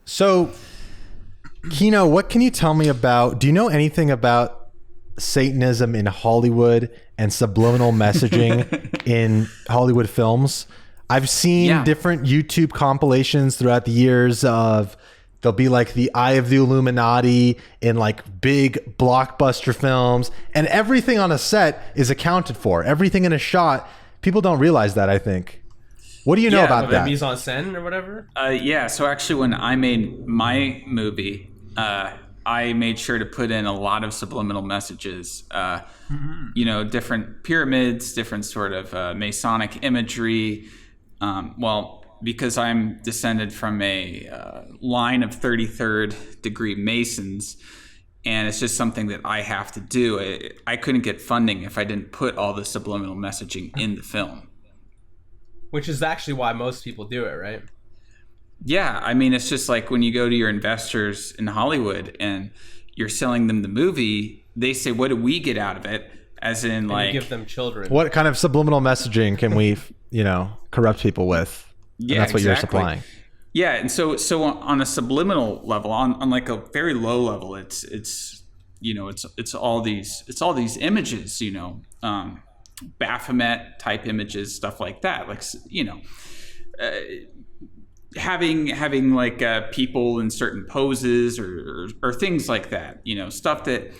So, Kino, what can you tell me about? Do you know anything about Satanism in Hollywood and subliminal messaging in Hollywood films? I've seen different YouTube compilations throughout the years of there'll be like the Eye of the Illuminati in like big blockbuster films, and everything on a set is accounted for. Everything in a shot. People don't realize that, I think. What do you know about that? Mise en scène or whatever? So actually when I made my movie, I made sure to put in a lot of subliminal messages, you know, different pyramids, different sort of Masonic imagery. Because I'm descended from a line of 33rd degree Masons, and it's just something that I have to do. I couldn't get funding if I didn't put all the subliminal messaging in the film. Which is actually why most people do it, right? Yeah, I mean, it's just like when you go to your investors in Hollywood and you're selling them the movie, they say, what do we get out of it? As in, and like... you give them children. What kind of subliminal messaging can we, you know, corrupt people with? And that's what you're supplying. Yeah, and so on a subliminal level, on like a very low level, it's you know, it's all these images, you know, Baphomet type images, stuff like that, like, you know, having like people in certain poses or things like that, you know, stuff that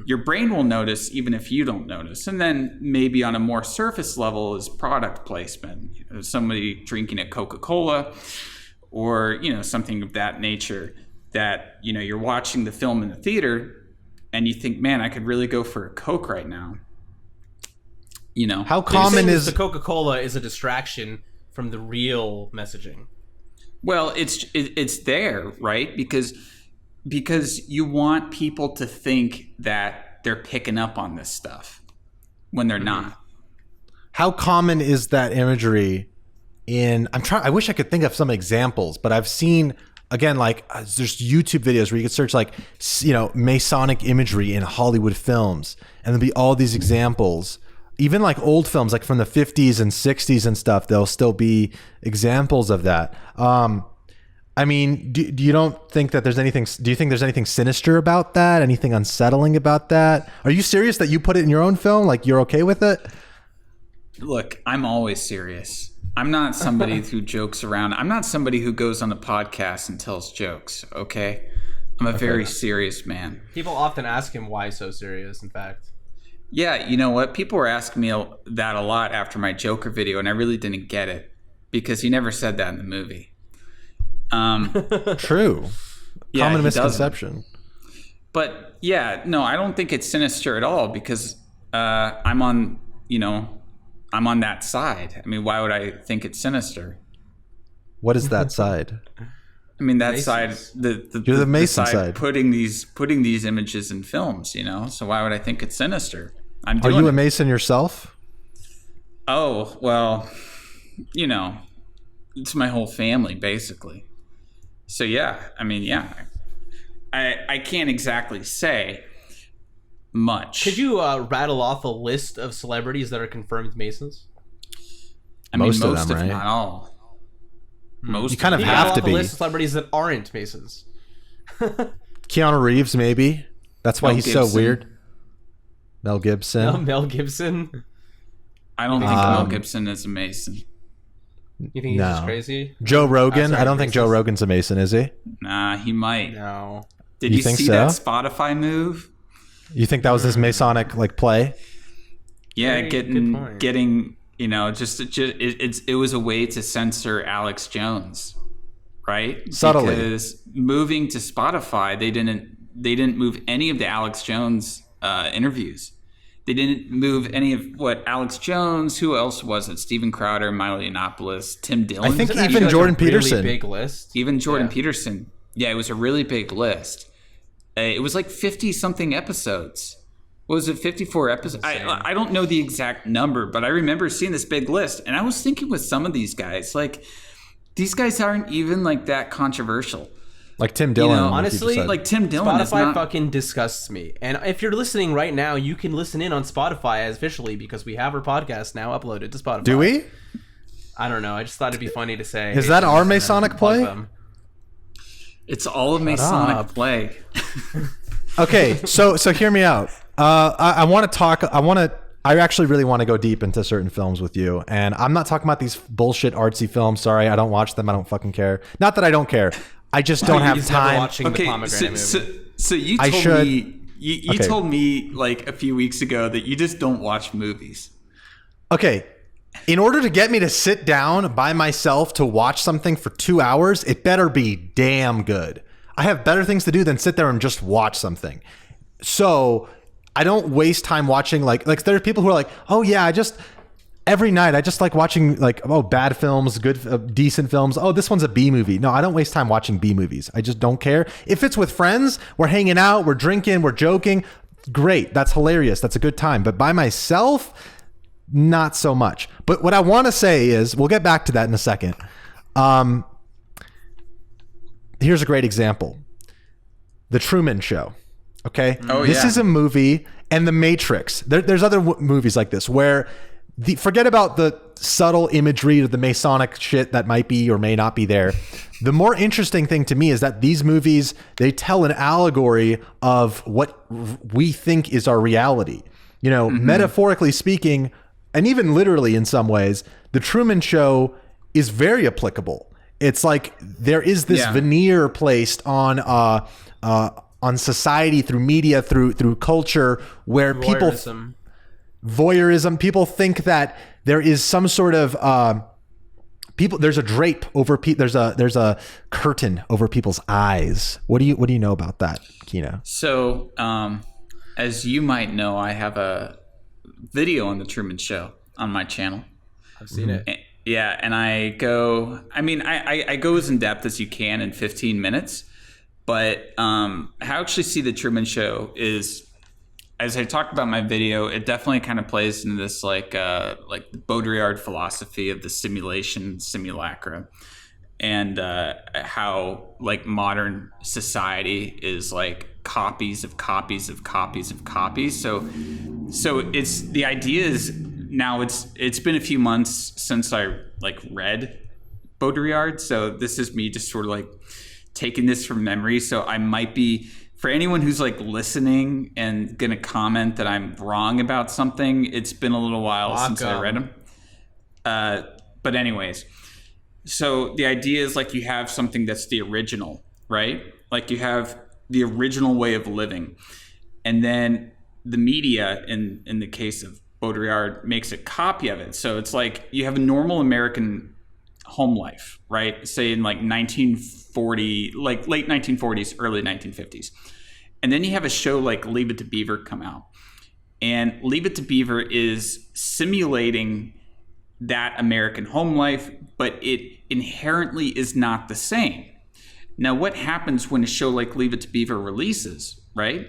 your brain will notice even if you don't notice. And then maybe on a more surface level is product placement, you know, somebody drinking a Coca-Cola or, you know, something of that nature that, you know, you're watching the film in the theater and you think, man, I could really go for a Coke right now. You know, how common is the Coca-Cola is a distraction from the real messaging? Well, it's there, right? Because you want people to think that they're picking up on this stuff when they're not. How common is that imagery in... I wish I could think of some examples, but I've seen, again, like there's YouTube videos where you could search like, you know, Masonic imagery in Hollywood films, and there'll be all these examples. Even like old films, like from the 50s and 60s and stuff, there'll still be examples of that. I mean, do you don't think that there's anything? Do you think there's anything sinister about that? Anything unsettling about that? Are you serious that you put it in your own film? Like you're okay with it? Look, I'm always serious. I'm not somebody who jokes around. I'm not somebody who goes on a podcast and tells jokes. Okay, I'm a very serious man. People often ask him why so serious. In fact. Yeah, you know what? People were asking me that a lot after my Joker video, and I really didn't get it because he never said that in the movie. True. Yeah, common misconception. But yeah, no, I don't think it's sinister at all because I'm on that side. I mean, why would I think it's sinister? What is that side? I mean, that side, you're the Mason side. Putting these images in films, you know. So why would I think it's sinister? Are you a Mason yourself? Oh, well, you know, it's my whole family basically. So yeah, I mean, yeah, I can't exactly say much. Could you rattle off a list of celebrities that are confirmed Masons? I mean, most of them, if right? not all. Most. You kind of have to be. A list of celebrities that aren't Masons. Keanu Reeves, maybe. That's why he's so weird. Mel Gibson. No, Mel Gibson. I don't think Mel Gibson is a Mason. You think he's just crazy? Joe Rogan. I don't think Joe Rogan's a Mason, is he? Nah, he might. No. Did you see that Spotify move? You think that was his Masonic like play? Yeah, getting. You know, it was a way to censor Alex Jones, right? Subtly. Because moving to Spotify, they didn't move any of the Alex Jones interviews. They didn't move any of what Alex Jones. Who else was it? Steven Crowder, Milo Yiannopoulos, Tim Dillon. I think even Jordan Peterson. Really big list. Even Jordan Peterson. Yeah, it was a really big list. It was like 50 something episodes. What was it, 54 episodes? I don't know the exact number, but I remember seeing this big list. And I was thinking with some of these guys, like, these guys aren't even, like, that controversial. Like Tim Dillon. You know, honestly, like Tim Dillon. Spotify fucking disgusts me. And if you're listening right now, you can listen in on Spotify officially because we have our podcast now uploaded to Spotify. Do we? I don't know. I just thought it'd be funny to say. Is that our Masonic play? It's all a Masonic play. Okay, so hear me out. I want to talk. I actually really want to go deep into certain films with you, and I'm not talking about these bullshit artsy films. Sorry, I don't watch them. I don't fucking care. Not that I don't care. I just don't have time. Watching the Pomegranate movie. So you told me you told me like a few weeks ago that you just don't watch movies. Okay. In order to get me to sit down by myself to watch something for 2 hours, it better be damn good. I have better things to do than sit there and just watch something. So I don't waste time watching like there are people who are like, oh yeah, every night I just like watching like, oh, bad films, good, decent films. Oh, this one's a B movie. No, I don't waste time watching B movies. I just don't care. If it's with friends, we're hanging out, we're drinking, we're joking. Great. That's hilarious. That's a good time. But by myself, not so much. But what I want to say is, we'll get back to that in a second. Here's a great example. The Truman Show. Okay? This is a movie, and The Matrix. There's other movies like this where forget about the subtle imagery of the Masonic shit that might be or may not be there. The more interesting thing to me is that these movies, they tell an allegory of what we think is our reality. You know, metaphorically speaking, and even literally in some ways, the Truman Show is very applicable. It's like there is this veneer placed on society through media, through culture, where voyeurism. People think that there is some sort of there's a drape over there's a curtain over people's eyes. What do you know about that, Kino? So, as you might know, I have a video on the Truman Show on my channel. I've seen it. Yeah, and I go as in depth as you can in 15 minutes. But how I actually see the Truman Show is, as I talked about in my video, it definitely kind of plays into this like the Baudrillard philosophy of the simulacra, and how like modern society is like copies of copies of copies of copies. So it's the idea is now it's been a few months since I like read Baudrillard, so this is me just sort of like taking this from memory. So I might be, for anyone who's like listening and gonna comment that I'm wrong about something, it's been a little while since I read them. But anyways, so the idea is like you have something that's the original, right? Like you have the original way of living, and then the media, in the case of Baudrillard, makes a copy of it. So it's like you have a normal American home life, right? Say in like 1940, like late 1940s, early 1950s. And then you have a show like Leave It to Beaver come out. And Leave It to Beaver is simulating that American home life, but it inherently is not the same. Now, what happens when a show like Leave It to Beaver releases, right,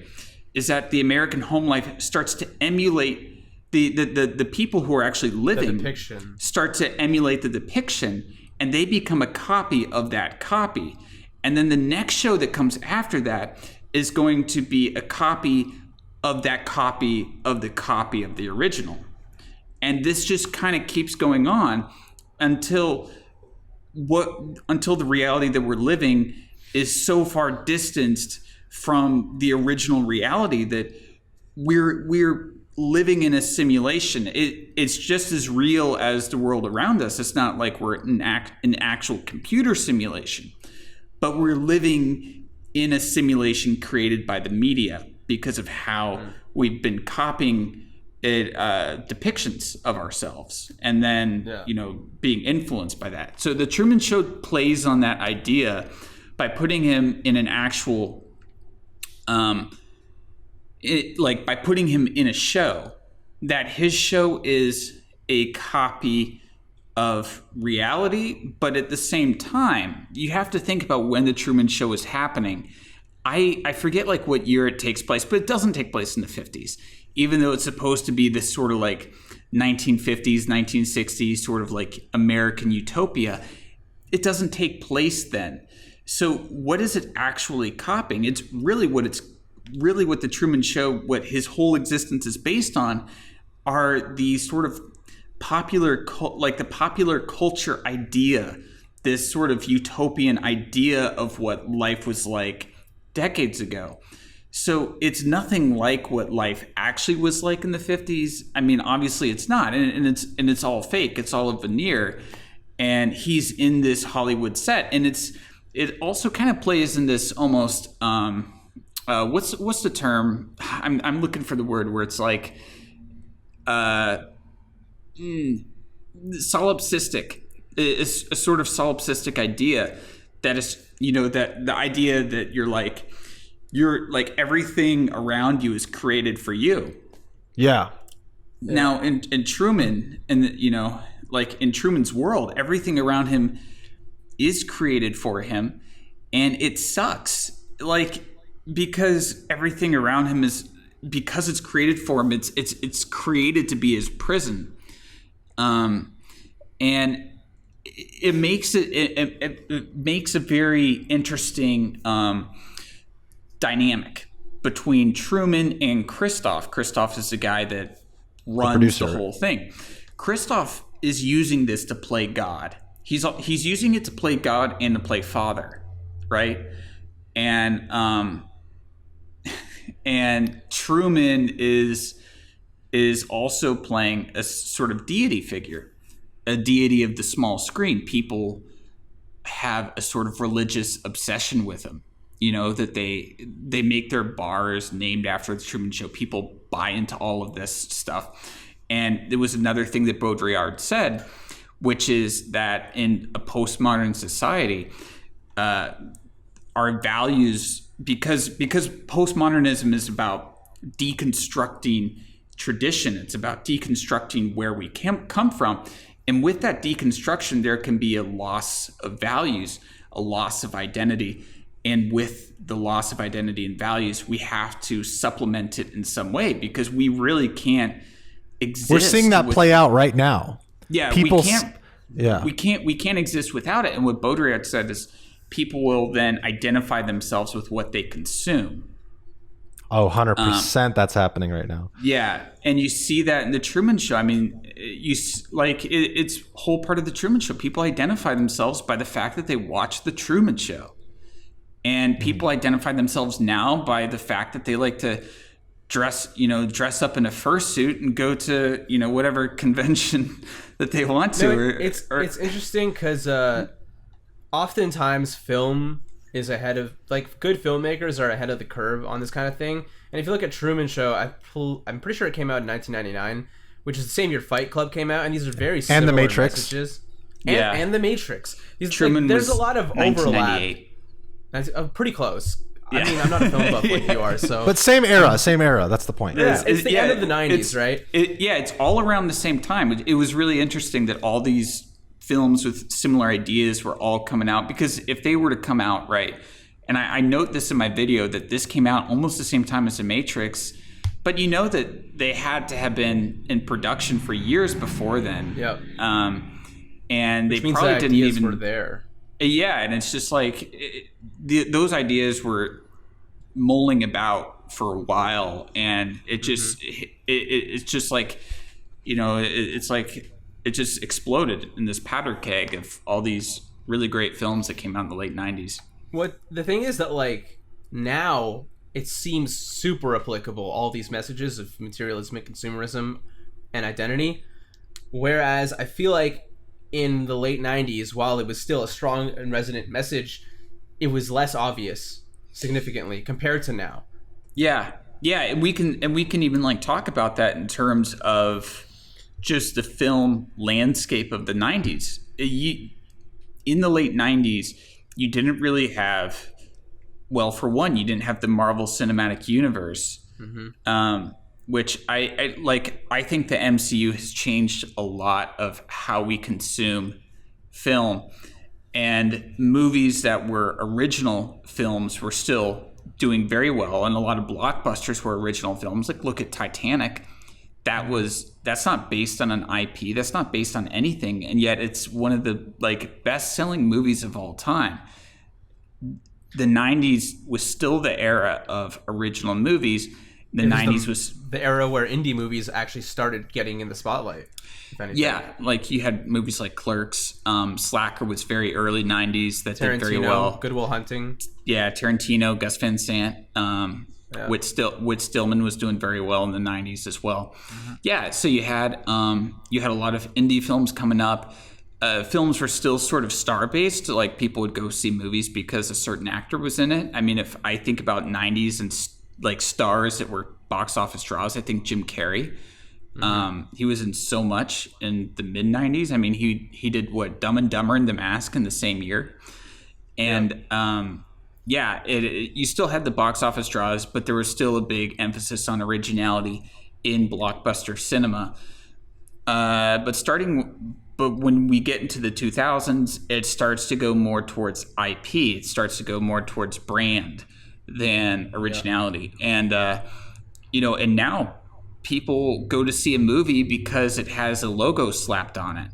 is that the American home life starts to emulate the people who are actually living start to emulate the depiction, and they become a copy of that copy. And then the next show that comes after that is going to be a copy of that copy of the copy of the original. And this just kind of keeps going on until the reality that we're living is so far distanced from the original reality that we're living in a simulation. It's just as real as the world around us. It's not like we're in an actual computer simulation, but we're living in a simulation created by the media because of how we've been copying it, depictions of ourselves, and then being influenced by that. So the Truman Show plays on that idea by putting him in an actual by putting him in a show, that his show is a copy of reality, but at the same time, you have to think about when the Truman Show is happening. I forget like what year it takes place, but it doesn't take place in the 50s, even though it's supposed to be this sort of like 1950s, 1960s sort of like American utopia. It doesn't take place then. So what is it actually copying? It's really what the Truman Show, what his whole existence is based on, are the sort of popular culture idea this sort of utopian idea of what life was like decades ago. So it's nothing like what life actually was like in the 50s. I mean, obviously it's not, and it's all fake. It's all a veneer, and he's in this Hollywood set, and it also kind of plays in this almost what's the term? I'm looking for the word where it's like solipsistic. It's a sort of solipsistic idea that is, that the idea that you're like everything around you is created for you. Yeah. Now in Truman, and like in Truman's world, everything around him is created for him, and it sucks. Like, because everything around him is, because it's created for him, it's created to be his prison. And it makes it makes a very interesting dynamic between Truman and Christof. Christof is the guy that runs the whole thing. Christof is using this to play God. He's using it to play God and to play father, right? And Truman is also playing a sort of deity figure, a deity of the small screen. People have a sort of religious obsession with him. That they make their bars named after the Truman Show. People buy into all of this stuff. And there was another thing that Baudrillard said, which is that in a postmodern society, our values, because postmodernism is about deconstructing tradition, it's about deconstructing where we come from. And with that deconstruction, there can be a loss of values, a loss of identity. And with the loss of identity and values, we have to supplement it in some way, because we really can't exist. We're seeing that play out right now. Yeah, people, we can't exist without it. And what Baudrillard said is, people will then identify themselves with what they consume. Oh, 100% that's happening right now. Yeah, and you see that in the Truman Show. I mean, it's whole part of the Truman Show. People identify themselves by the fact that they watch the Truman Show. And people identify themselves now by the fact that they like to dress up in a fursuit and go to, whatever convention that they want to. No, it's interesting because oftentimes film is ahead of, like, good filmmakers are ahead of the curve on this kind of thing. And if you look at Truman Show, I'm pretty sure it came out in 1999, which is the same year Fight Club came out, and these are very similar and The Matrix. Messages. Yeah. And The Matrix. Truman there's was a lot of overlap. 1998. That's pretty close. Yeah. I mean, I'm not a film buff like you are, so. But same era. That's the point. Yeah, it's the end of the 90s, right? It's all around the same time. It was really interesting that all these films with similar ideas were all coming out, because if they were to come out, right, and I note this in my video, that this came out almost the same time as The Matrix, but that they had to have been in production for years before then. Yep. And Which they means probably the didn't ideas even were there. Yeah, and it's just like those ideas were mulling about for a while, and it just it's just like, it's like it just exploded in this powder keg of all these really great films that came out in the late 90s. What the thing is that, like, now it seems super applicable, all these messages of materialism, consumerism, and identity, whereas I feel like in the late 90s, while it was still a strong and resonant message, it was less obvious significantly compared to now. Yeah, and we can even like talk about that in terms of just the film landscape of the 90s. In the late 90s, you didn't really have, well, for one, you didn't have the Marvel Cinematic Universe, which I think the MCU has changed a lot of how we consume film, and movies that were original films were still doing very well, and a lot of blockbusters were original films. Like, look at Titanic. That's not based on an IP. That's not based on anything, and yet it's one of the best-selling movies of all time. The 90s was still the era of original movies, The 90s was the era where indie movies actually started getting in the spotlight. If anything. Yeah, like you had movies like Clerks. Slacker was very early 90s that did very Tarantino, well. Good Will Hunting. Yeah, Tarantino, Gus Van Sant. Whit Stillman was doing very well in the 90s as well. Mm-hmm. Yeah, so you had a lot of indie films coming up. Films were still sort of star-based. Like, people would go see movies because a certain actor was in it. I mean, if I think about 90s and like stars that were box office draws, I think Jim Carrey. He was in so much in the mid 90s. I mean, he did what, Dumb and Dumber and The Mask in the same year. And you still had the box office draws, but there was still a big emphasis on originality in blockbuster cinema. But when we get into the 2000s, it starts to go more towards IP. It starts to go more towards brand than originality. And and now people go to see a movie because it has a logo slapped on it.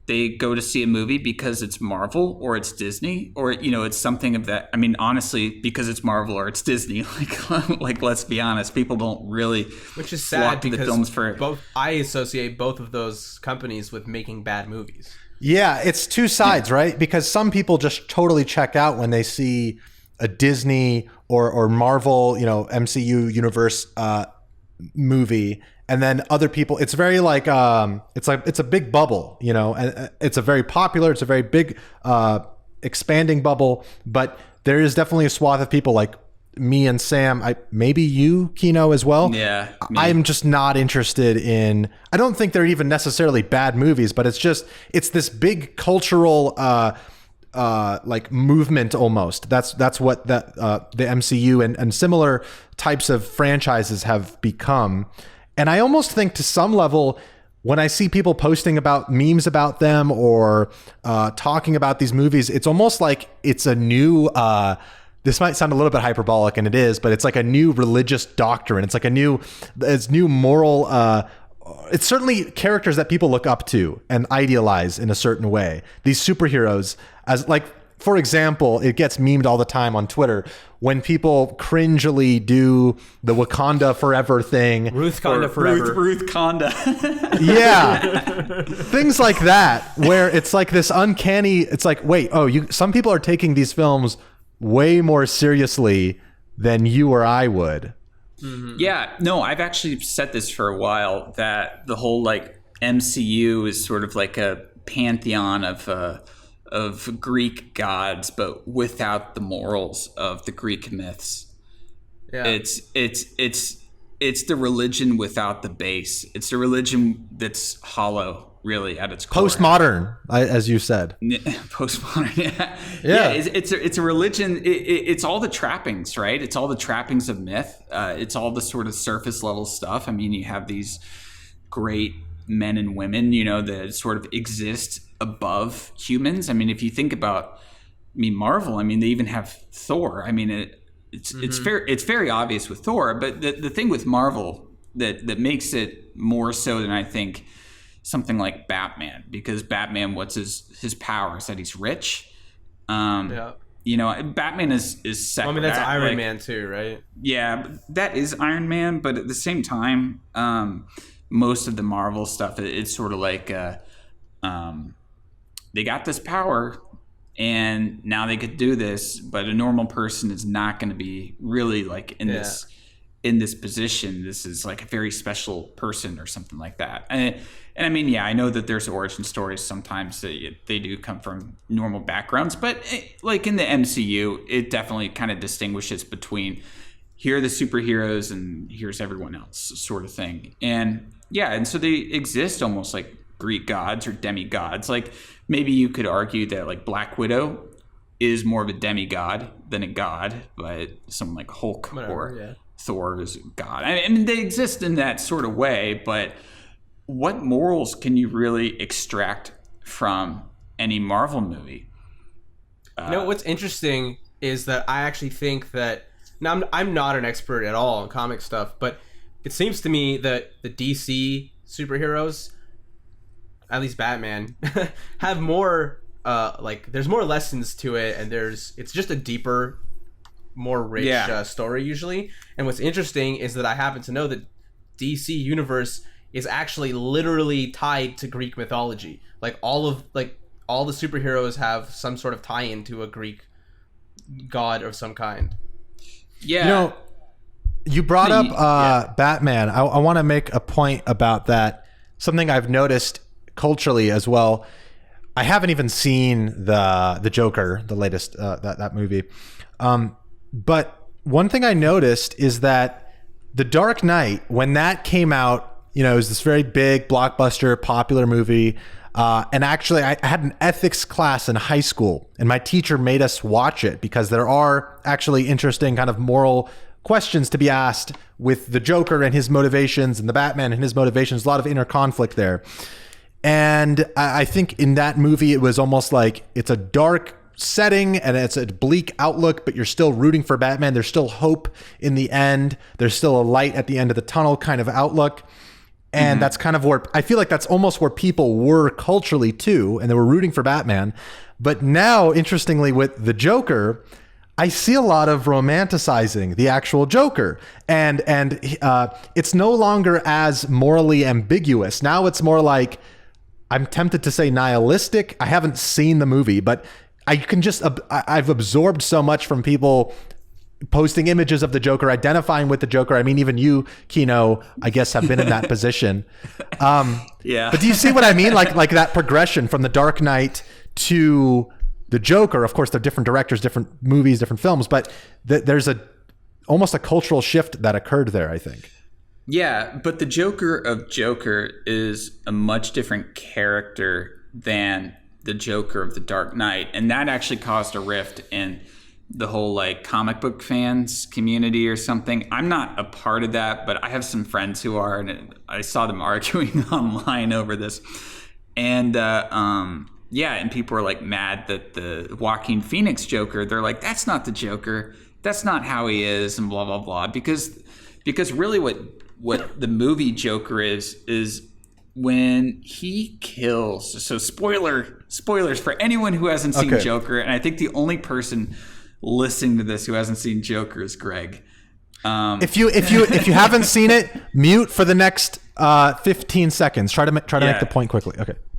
They go to see a movie because it's Marvel or it's Disney or it's something of that. I mean, honestly, because it's Marvel or it's Disney. Like let's be honest, people don't really. Which is sad because the films for both. I associate both of those companies with making bad movies. Yeah, it's two sides, right? Because some people just totally check out when they see a Disney or Marvel, MCU universe movie. And then other people, it's very like it's a big bubble, and it's a very popular, it's a very big expanding bubble. But there is definitely a swath of people like me and Sam, maybe you, Kino, as well. Yeah, I'm just not interested in. I don't think they're even necessarily bad movies, but it's this big cultural like movement almost. That's what the MCU and similar types of franchises have become. And I almost think to some level, when I see people posting about memes about them or talking about these movies, it's almost like it's a new, this might sound a little bit hyperbolic, and it is, but it's like a new religious doctrine. It's like it's new moral, it's certainly characters that people look up to and idealize in a certain way. These superheroes, as like, for example, it gets memed all the time on Twitter when people cringily do the Wakanda Forever thing. Ruth Conda Forever. Ruth Conda. Yeah. Things like that, where it's like this uncanny, it's like, wait, some people are taking these films way more seriously than you or I would. Mm-hmm. Yeah, no, I've actually said this for a while, that the whole like MCU is sort of like a pantheon of Greek gods, but without the morals of the Greek myths. Yeah. It's the religion without the base. It's the religion that's hollow, really, at its core. Postmodern, as you said. Postmodern, yeah. Yeah, it's a religion. It's all the trappings, right? It's all the trappings of myth. It's all the sort of surface level stuff. I mean, you have these great men and women, that sort of exist above humans. I mean, if you think about Marvel, I mean, they even have Thor. I mean, it's very obvious with Thor, but the thing with Marvel that makes it more so than I think something like Batman, because Batman, what's his power is that he's rich. Batman is second. I mean, that's Iron Man too, right? Yeah, that is Iron Man, but at the same time, most of the Marvel stuff, it's sort of like they got this power and now they could do this, but a normal person is not going to be really like in this position. This is like a very special person or something like that. And I mean, yeah, I know that there's origin stories sometimes that they do come from normal backgrounds, but like in the MCU, it definitely kind of distinguishes between here are the superheroes and here's everyone else sort of thing. And yeah, and so they exist almost like Greek gods or demigods. Like maybe you could argue that like Black Widow is more of a demigod than a god, but someone like Hulk or Thor is a god. I mean, they exist in that sort of way, but what morals can you really extract from any Marvel movie? What's interesting is that I actually think that, now I'm not an expert at all on comic stuff, but it seems to me that the DC superheroes, at least Batman, have more there's more lessons to it, and it's just a deeper more rich story usually. And what's interesting is that I happen to know that DC Universe is actually literally tied to Greek mythology. Like all the superheroes have some sort of tie-in to a Greek god of some kind. Yeah. You know, you brought up Batman. I want to make a point about that. Something I've noticed culturally as well. I haven't even seen the Joker, the latest that movie. But one thing I noticed is that The Dark Knight, when that came out, you know, it was this very big blockbuster, popular movie. And actually, I had an ethics class in high school, and my teacher made us watch it because there are actually interesting kind of moral questions to be asked with the Joker and his motivations and the Batman and his motivations. A lot of inner conflict there. And I think in that movie, it was almost like it's a dark setting and it's a bleak outlook, but you're still rooting for Batman. There's still hope in the end. There's still a light at the end of the tunnel kind of outlook. And that's kind of where I feel like that's almost where people were culturally too, and they were rooting for Batman. But now, interestingly, with the Joker, I see a lot of romanticizing the actual Joker, and it's no longer as morally ambiguous. Now it's more like, I'm tempted to say nihilistic. I haven't seen the movie, but I've absorbed so much from people posting images of the Joker, identifying with the Joker. I mean, even you, Kino, I guess have been in that position. Yeah. But do you see what I mean? Like that progression from the Dark Knight to the Joker. Of course, they're different directors, different movies, different films, but there's almost a cultural shift that occurred there, I think. Yeah, but the Joker of Joker is a much different character than the Joker of the Dark Knight. And that actually caused a rift in the whole like comic book fans community or something. I'm not a part of that, but I have some friends who are, and I saw them arguing online over this. And and people are like mad that the Joaquin Phoenix Joker, they're like, that's not the Joker. That's not how he is, and blah, blah, blah. Because really what the movie Joker is when he kills. So spoilers for anyone who hasn't seen Joker. And I think the only person listening to this who hasn't seen Joker is Greg. If you haven't seen it, mute for the next 15 seconds. Try to make the point quickly.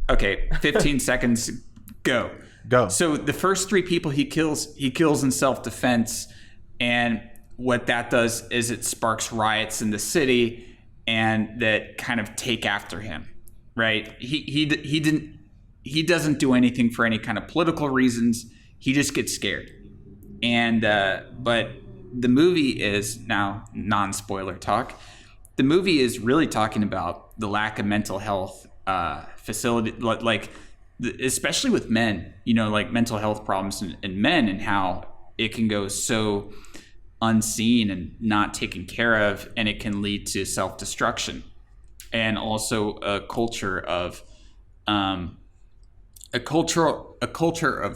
Okay, 15 seconds. Go. So the first three people he kills in self-defense, and what that does is it sparks riots in the city, and that kind of take after him. Right? He doesn't do anything for any kind of political reasons. He just gets scared. And but the movie is, now non-spoiler talk, the movie is really talking about the lack of mental health facility, like especially with men, you know, like mental health problems in men, and how it can go so unseen and not taken care of, and it can lead to self-destruction, and also a culture of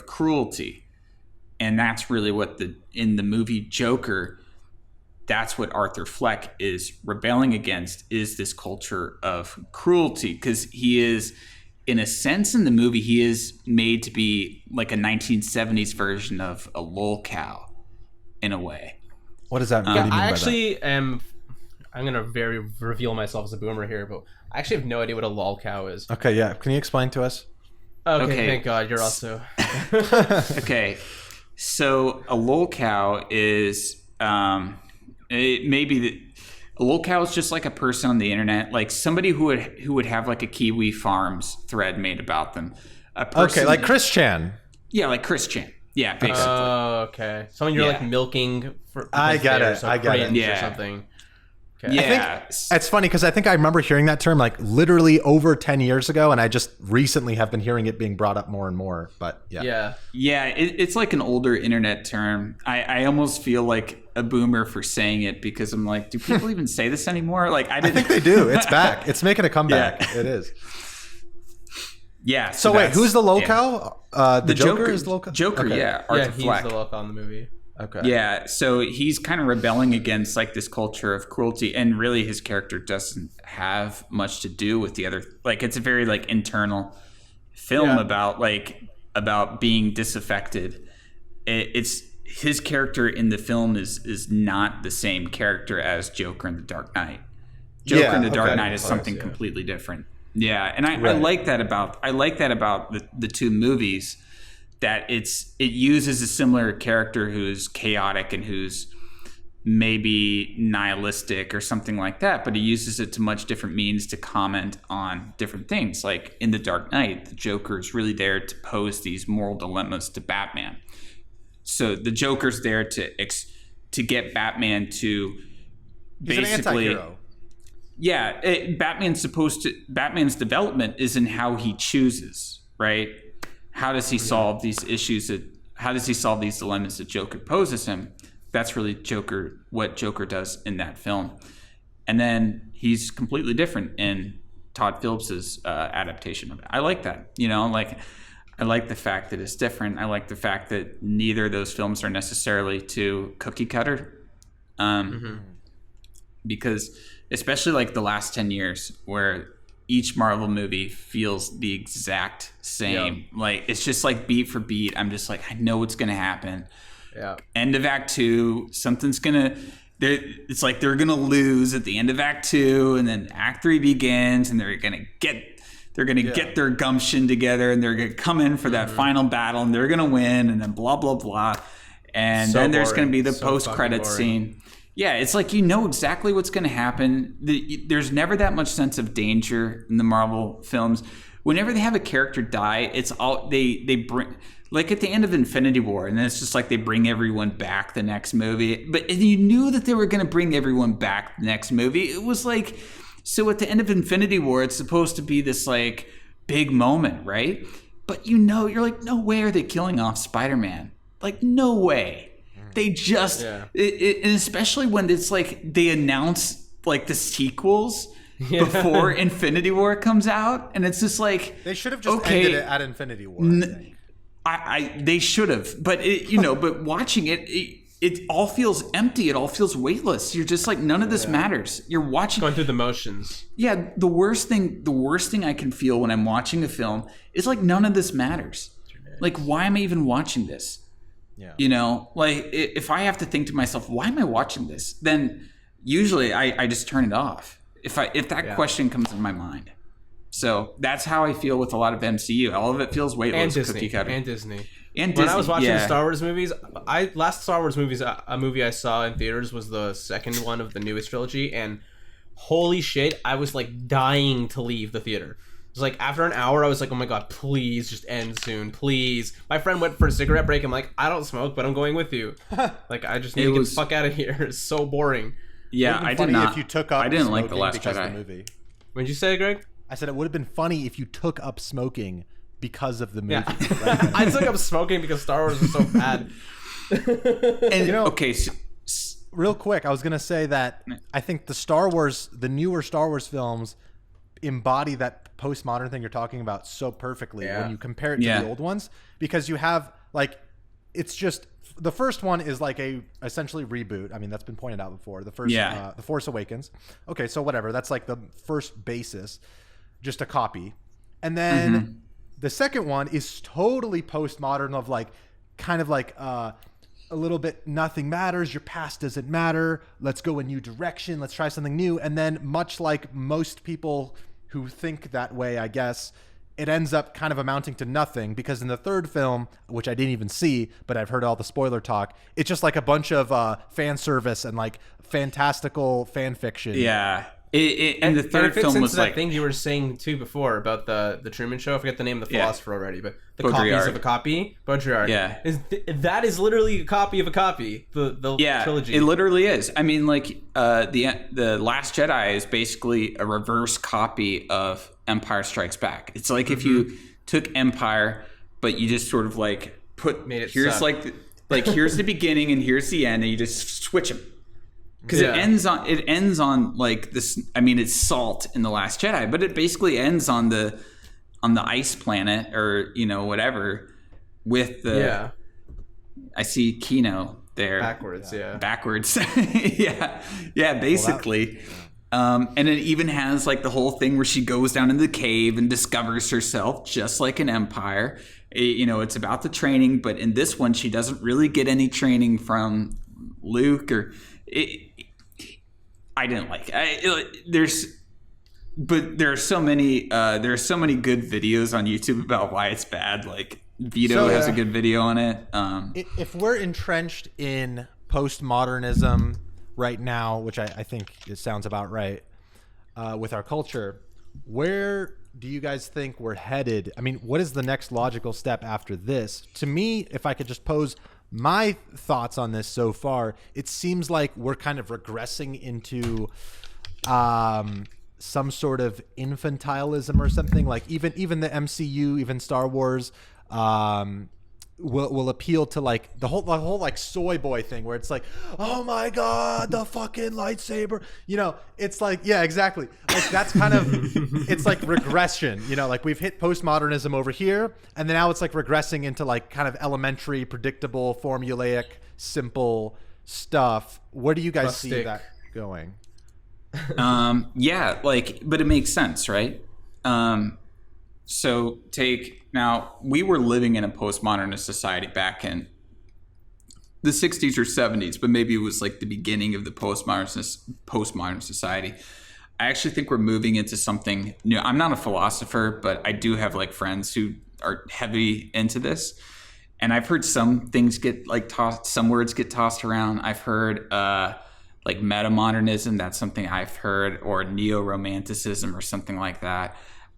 cruelty. And that's really what in the movie Joker, that's what Arthur Fleck is rebelling against, is this culture of cruelty. Because he is, in a sense, in the movie, he is made to be like a 1970s version of a lol cow, in a way. What does that mean? What do you mean I by actually that? am. I'm gonna reveal myself as a boomer here, but I actually have no idea what a lol cow is. Okay, yeah. Can you explain to us? Okay. Thank God, you're also. Okay. So a lol cow is a lol cow is just like a person on the internet, like somebody who would have like a Kiwi Farms thread made about them. A person, okay, like Chris Chan. Yeah, like Chris Chan. Yeah, basically. Oh, okay. Someone you're like milking for. I get it. Or something. Okay. Yeah, I think it's funny because I think I remember hearing that term like literally over 10 years ago, and I just recently have been hearing it being brought up more and more. But yeah, it's like an older internet term. I almost feel like a boomer for saying it, because I'm like, do people even say this anymore? Like, I think they do. It's back. It's making a comeback. Yeah. It is. Yeah. So wait, who's the lolcow? The Joker is the lolcow? Joker, okay. yeah. Arthur Fleck. He's the lolcow in the movie. Okay. Yeah, so he's kind of rebelling against like this culture of cruelty, and really his character doesn't have much to do with the other. Like, it's a very like internal film about being disaffected. It's his character in the film is not the same character as Joker in The Dark Knight. Joker in The Dark Knight is something completely different. Yeah, and I like that about the two movies, that it uses a similar character who's chaotic and who's maybe nihilistic or something like that, but he uses it to much different means to comment on different things. Like in The Dark Knight, the Joker is really there to pose these moral dilemmas to Batman. So the Joker's there to get Batman to basically... He's an anti-hero. Yeah, Batman's development is in how he chooses, right? How does he solve these issues? How does he solve these dilemmas that Joker poses him? That's really what Joker does in that film. And then he's completely different in Todd Phillips's adaptation of it. I like that. I like the fact that it's different. I like the fact that neither of those films are necessarily too cookie cutter. Because especially like the last 10 years, where each Marvel movie feels the exact same. Yeah. Like it's just like beat for beat. I'm just like, I know what's going to happen. Yeah. End of Act 2, something's gonna. It's like they're gonna lose at the end of Act 2, and then Act 3 begins, and they're gonna get their gumption together, and they're gonna come in for that final battle, and they're gonna win, and then blah blah blah, and then there's gonna be the post-credit scene. Yeah, it's like you know exactly what's gonna happen. There's never that much sense of danger in the Marvel films. Whenever they have a character die, it's all they bring. Like at the end of Infinity War, and then it's just like they bring everyone back the next movie. But you knew that they were going to bring everyone back the next movie. It was like, so at the end of Infinity War, it's supposed to be this like big moment, right? But you're like, no way are they killing off Spider-Man. Like, no way. They just, and especially when it's like they announce like the sequels before Infinity War comes out. And it's just like, they should have just ended it at Infinity War, I think. They should have, but but watching it all feels empty. It all feels weightless. You're just like, none of this matters. You're watching, going through the motions. Yeah, the worst thing I can feel when I'm watching a film is like, none of this matters. Like, why am I even watching this? Yeah, like if I have to think to myself, why am I watching this? Then usually I just turn it off. If that question comes in my mind. So that's how I feel with a lot of MCU. All of it feels weightless, cookie cutter. And Disney. When I was watching the Star Wars movies, last Star Wars movies, a movie I saw in theaters was the second one of the newest trilogy, and holy shit, I was like dying to leave the theater. It was like after an hour, I was like, oh my god, please just end soon, please. My friend went for a cigarette break. I'm like, I don't smoke, but I'm going with you. Like, I just need to get the fuck out of here. It's so boring. Yeah, I did not. If you took up I didn't like The Last Jedi. The movie. What'd you say, Greg? I said it would have been funny if you took up smoking because of the movie. Yeah. Right? I took up smoking because Star Wars was so bad. And okay, real quick, I was gonna say that I think the newer Star Wars films embody that postmodern thing you're talking about so perfectly when you compare it to the old ones, because you have like, it's just the first one is like a essentially reboot. I mean, that's been pointed out before. The first, The Force Awakens. Okay, so whatever. That's like the first basis. Just a copy. And then the second one is totally postmodern, of like kind of like a little bit nothing matters, your past doesn't matter, let's go a new direction, let's try something new. And then much like most people who think that way, I guess, it ends up kind of amounting to nothing, because in the third film, which I didn't even see, but I've heard all the spoiler talk, it's just like a bunch of fan service and like fantastical fan fiction. Yeah. And the third film was like that thing you were saying too before about the Truman Show. I forget the name of the philosopher already, but the Baudrillard. Copies of a copy. Baudrillard. Yeah, that is literally a copy of a copy. The trilogy. It literally is. I mean, like the Last Jedi is basically a reverse copy of Empire Strikes Back. It's like if you took Empire, but you just sort of like made it here's suck. like here's the beginning and here's the end, and you just switch them. Because it ends on like this. I mean, it's salt in The Last Jedi, but it basically ends on the ice planet, or whatever, with the. I see Kino there. Backwards. Backwards. yeah. Basically, And it even has like the whole thing where she goes down in the cave and discovers herself just like an Empire. It's about the training, but in this one, she doesn't really get any training from Luke I didn't like it. There are so many good videos on YouTube about why it's bad. Like Vito has a good video on it. If we're entrenched in postmodernism right now, which I think it sounds about right, with our culture, where do you guys think we're headed? I mean, what is the next logical step after this? To me, if I could just pose my thoughts on this so far, it seems like we're kind of regressing into some sort of infantilism or something. Like even the MCU, even Star Wars, will appeal to like the whole like soy boy thing where it's like, oh my god, the fucking lightsaber, it's like, yeah, exactly, like that's kind of it's like regression, like we've hit postmodernism over here and then now it's like regressing into like kind of elementary, predictable, formulaic, simple stuff. Where do you guys see that going? But it makes sense, right? So now we were living in a postmodernist society back in the 60s or 70s, but maybe it was like the beginning of the postmodern society. I actually think we're moving into something new. I'm not a philosopher, but I do have like friends who are heavy into this. And I've heard some things get like tossed, some words get tossed around. I've heard like metamodernism, that's something I've heard, or neo-romanticism or something like that.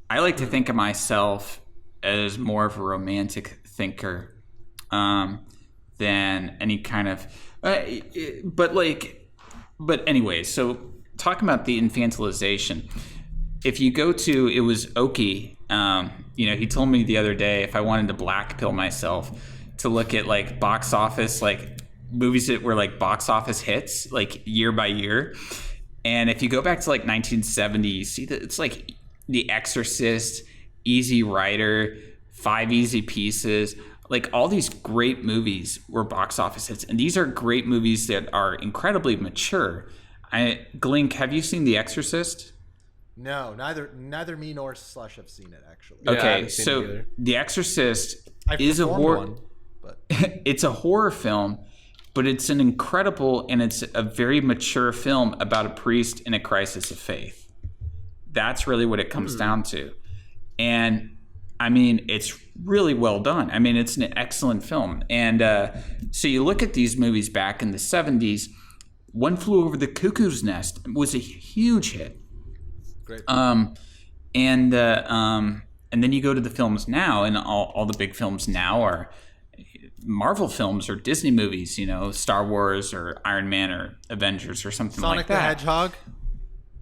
I like to think of myself as more of a romantic thinker than any kind of but anyway, so talking about the infantilization, if you go to, it was Oki, he told me the other day if I wanted to black pill myself to look at like box office, like movies that were like box office hits like year by year, and if you go back to like 1970, you see that it's like The Exorcist, Easy Rider, Five Easy Pieces, like all these great movies were box office hits. And these are great movies that are incredibly mature. Glink, have you seen The Exorcist? No, neither me nor Slush have seen it, actually. Yeah, Okay, so The Exorcist is a horror. It's a horror film, but it's an incredible and it's a very mature film about a priest in a crisis of faith. That's really what it comes down to. And I mean, it's really well done. I mean, it's an excellent film. And so you look at these movies back in the 70s, One Flew Over the Cuckoo's Nest was a huge hit. Great. And then you go to the films now, and all the big films now are Marvel films or Disney movies, Star Wars or Iron Man or Avengers or something like that. Sonic the Hedgehog?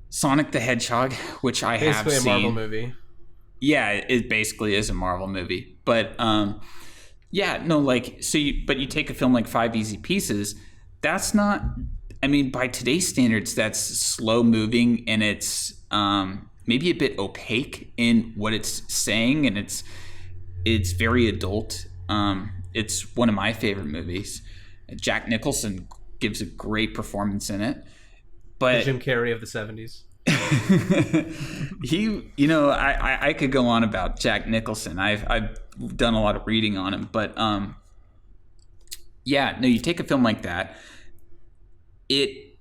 Sonic the Hedgehog, which I have seen. Basically a Marvel movie. Yeah, it basically is a Marvel movie. But but you take a film like Five Easy Pieces, that's not, I mean, by today's standards, that's slow moving and it's maybe a bit opaque in what it's saying, and it's very adult. It's one of my favorite movies. Jack Nicholson gives a great performance in it. But the Jim Carrey of the 70s. I could go on about Jack Nicholson. I've done a lot of reading on him, but you take a film like that, it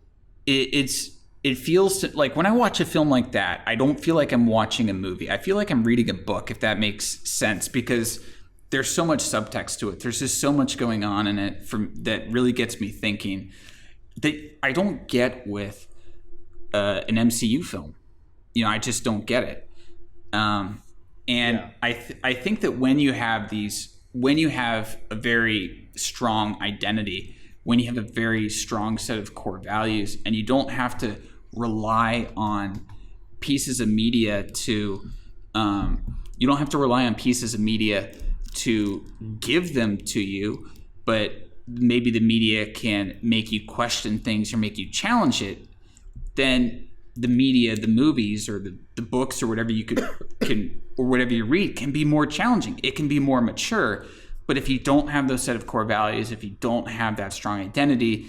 feels like when I watch a film like that, I don't feel like I'm watching a movie. I feel like I'm reading a book, if that makes sense, because there's so much subtext to it. There's just so much going on in it that really gets me thinking that I don't get with an MCU film. I just don't get it. I think that when you have a very strong identity, when you have a very strong set of core values, and you don't have to rely on pieces of media to give them to you, but maybe the media can make you question things or make you challenge it, then the media, the movies, or the books, or whatever you or whatever you read can be more challenging. It can be more mature. But if you don't have those set of core values, if you don't have that strong identity,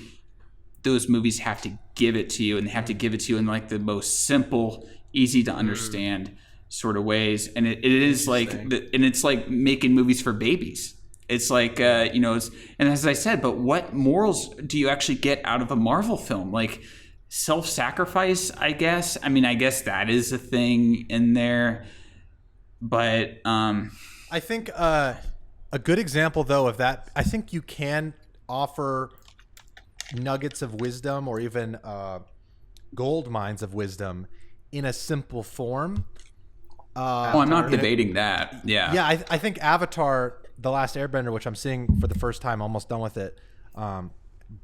those movies have to give it to you, and they have to give it to you in like the most simple, easy to understand sort of ways. And it is like, and it's like making movies for babies. It's like, you know, and as I said, but what morals do you actually get out of a Marvel film? Like self-sacrifice, I guess. I mean, I guess that is a thing in there, but I think a good example though of that, I think you can offer nuggets of wisdom or even gold mines of wisdom in a simple form. I'm not debating that. Yeah. Yeah, I think Avatar, The Last Airbender, which I'm seeing for the first time, almost done with it,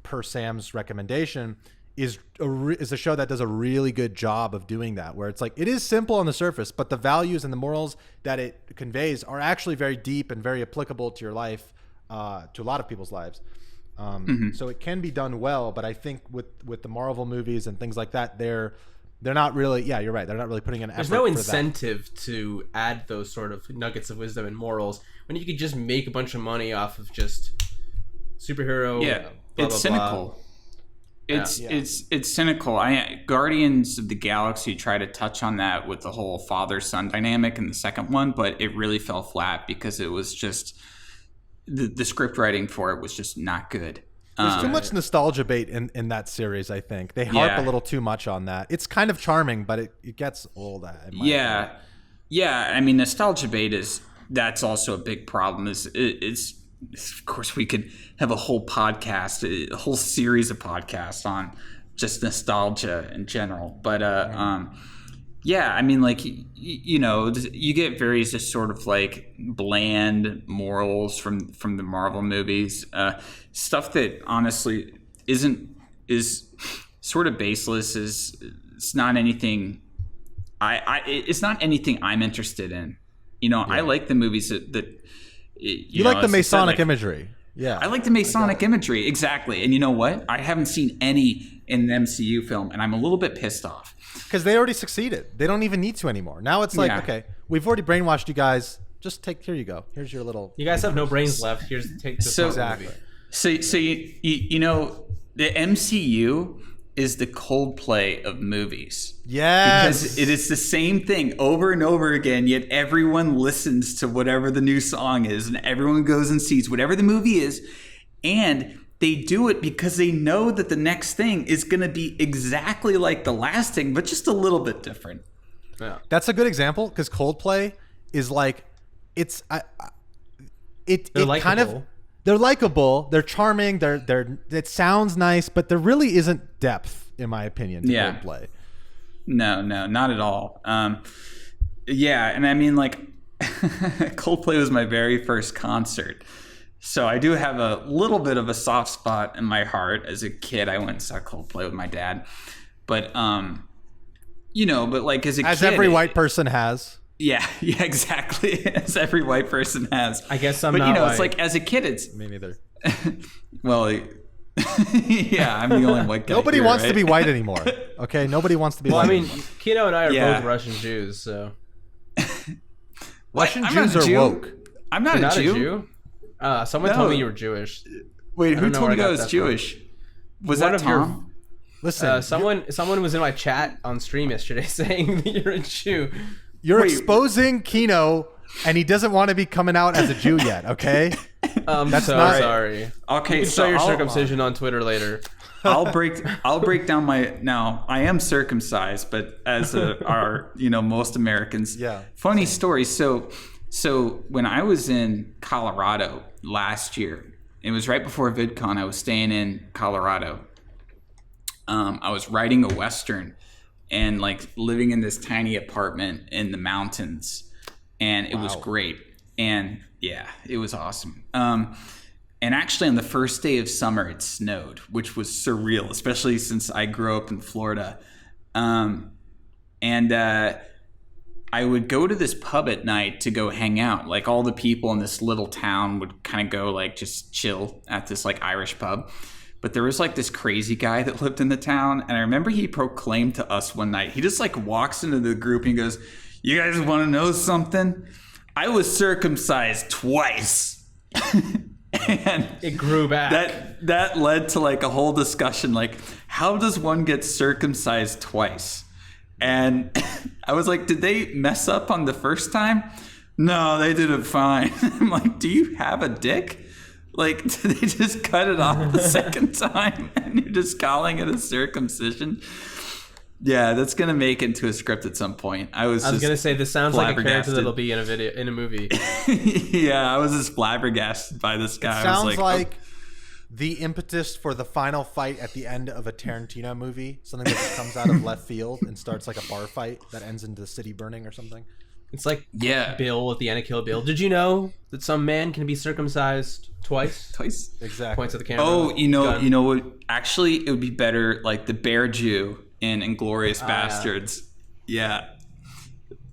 per Sam's recommendation, is a show that does a really good job of doing that, where it's like, it is simple on the surface, but the values and the morals that it conveys are actually very deep and very applicable to your life, to a lot of people's lives. So it can be done well, but I think with the Marvel movies and things like that, they're not really, yeah, you're right, they're not really putting an effort. There's no incentive to add those sort of nuggets of wisdom and morals when you could just make a bunch of money off of just superhero. Yeah, blah, it's blah, cynical. blah. It's cynical. Guardians of the Galaxy tried to touch on that with the whole father-son dynamic in the second one, but it really fell flat because it was just the script writing for it was just not good. There's too much nostalgia bait in that series, I think. They harp a little too much on that. It's kind of charming, but it gets old. Yeah. I mean, nostalgia bait that's also a big problem. It's of course, we could have a whole podcast, a whole series of podcasts on just nostalgia in general. But yeah, I mean, like, you know, you get various just sort of like bland morals from the Marvel movies, stuff that honestly is sort of baseless. It's not anything. It's not anything I'm interested in. You know, I like the movies that you like the Masonic imagery. Yeah, I like the Masonic imagery, exactly. And you know what? I haven't seen any in an MCU film, and I'm a little bit pissed off. Because they already succeeded. They don't even need to anymore. Now it's like, okay, we've already brainwashed you guys. Just here you go. Here's your little... You guys have no brains left. Take this exactly. So you know, the MCU is the Coldplay of movies. Yes. Because it is the same thing over and over again, yet everyone listens to whatever the new song is, and everyone goes and sees whatever the movie is, and they do it because they know that the next thing is going to be exactly like the last thing, but just a little bit different. Yeah. That's a good example, because Coldplay is like, it's... They're likable, they're charming, it sounds nice, but there really isn't depth, in my opinion, to Coldplay. No, not at all. Yeah, and I mean, like, Coldplay was my very first concert. So I do have a little bit of a soft spot in my heart. As a kid, I went and saw Coldplay with my dad. But, you know, but like as a kid... As every white person has. Yeah, exactly. As every white person has. I guess I'm not. But you know, white. It's like as a kid, it's me neither. Well, yeah, I'm the only white guy. Nobody here, wants right? to be white anymore. Okay, nobody wants to be. Well, white I mean, anymore. Kino and I are both Russian Jews, so Russian Jews are woke. I'm not, You're a Jew. Someone told me you were Jewish. Wait, who told you I was Jewish? Was that Tom? Listen, someone was in my chat on stream yesterday saying that you're a Jew. You're exposing Kino, and he doesn't want to be coming out as a Jew yet. Okay, that's not sorry. Okay, you can show your circumcision on Twitter later. I'll break down my. Now I am circumcised, but as are most Americans. Yeah. Funny story. So when I was in Colorado last year, it was right before VidCon. I was staying in Colorado. I was writing a Western and like living in this tiny apartment in the mountains, and it was great. And yeah, it was awesome. And actually on the first day of summer, it snowed, which was surreal, especially since I grew up in Florida. And I would go to this pub at night to go hang out. Like all the people in this little town would kind of go like just chill at this like Irish pub. But there was like this crazy guy that lived in the town. And I remember he proclaimed to us one night, he just like walks into the group and he goes, "You guys want to know something? I was circumcised twice." And It grew back. that led to like a whole discussion, like, how does one get circumcised twice? And I was like, did they mess up on the first time? No, they did it fine. I'm like, do you have a dick? Like, did they just cut it off the second time and you're just calling it a circumcision? Yeah, that's gonna make it into a script at some point. I was gonna say, this sounds like a character flabbergasted. that'll be in a movie. Yeah, I was just flabbergasted by this guy. It sounds I was like the impetus for the final fight at the end of a Tarantino movie, something that just comes out of left field and starts like a bar fight that ends in the city burning or something. It's like yeah, Bill at the end of Kill Bill. Did you know that some man can be circumcised twice? twice. Exactly. Points at the camera. Oh, you know Gun. what? Actually, it would be better like the Bear Jew in Inglourious Bastards. Yeah.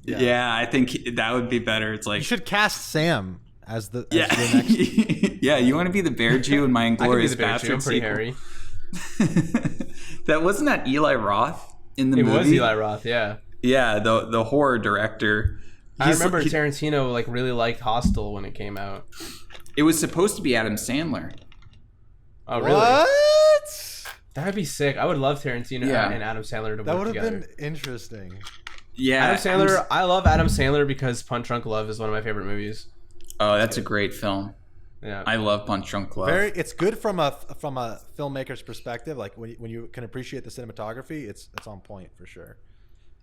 Yeah, I think that would be better. It's like You should cast Sam as the yeah, your next. yeah. You want to be the Bear Jew in my I could be Inglourious the Bear Jew. I'm Bastards pretty sequel? hairy. That wasn't that Eli Roth in the It movie. was Eli Roth, yeah. Yeah, the horror director. I remember Tarantino like really liked Hostel when it came out. It was supposed to be Adam Sandler. Oh, really? What? That would be sick. I would love Tarantino Yeah. and Adam Sandler to That work would have together. been interesting. Yeah, Adam Sandler, I love Adam Sandler because Punch Drunk Love is one of my favorite movies. Oh, that's a great film. Yeah. I love Punch Drunk Love. It's good from a filmmaker's perspective. Like when you can appreciate the cinematography, it's on point for sure.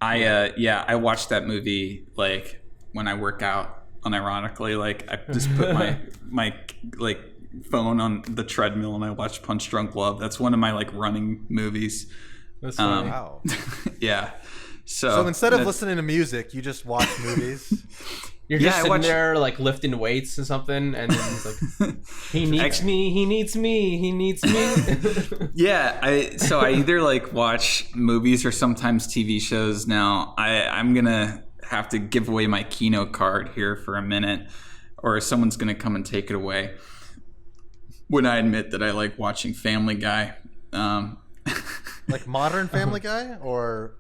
I watched that movie like when I work out. Unironically, like I just put my like phone on the treadmill and I watch Punch Drunk Love. That's one of my like running movies. That's funny. Wow. Yeah. So instead of listening to music, you just watch movies. You're just sitting there like lifting weights or something, and then he's like, "He needs me. He needs me. He needs me." Yeah, I either like watch movies or sometimes TV shows. Now I'm gonna have to give away my Kino card here for a minute, or someone's gonna come and take it away. When I admit that I like watching Family Guy, Like modern Family Guy or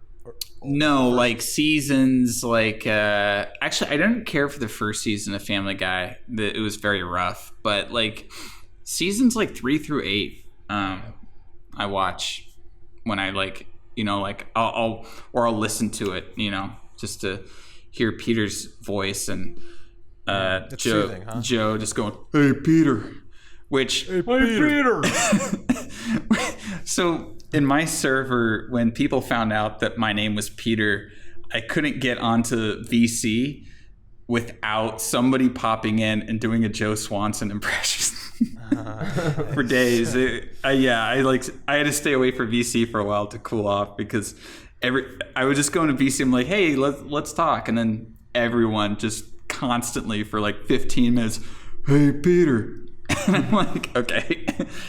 no, like seasons. Like actually, I didn't care for the first season of Family Guy. It was very rough, but like seasons like 3 through 8, I watch when I like like I'll listen to it, just to hear Peter's voice and it's Joe soothing, huh? Joe just going, "Hey Peter," which Hey, Peter. So in my server, when people found out that my name was Peter, I couldn't get onto VC without somebody popping in and doing a Joe Swanson impression for days. I had to stay away from VC for a while to cool off because I would just go into VC. I'm like, "Hey, let's talk," and then everyone just constantly for like 15 minutes, "Hey, Peter." And I'm like, okay,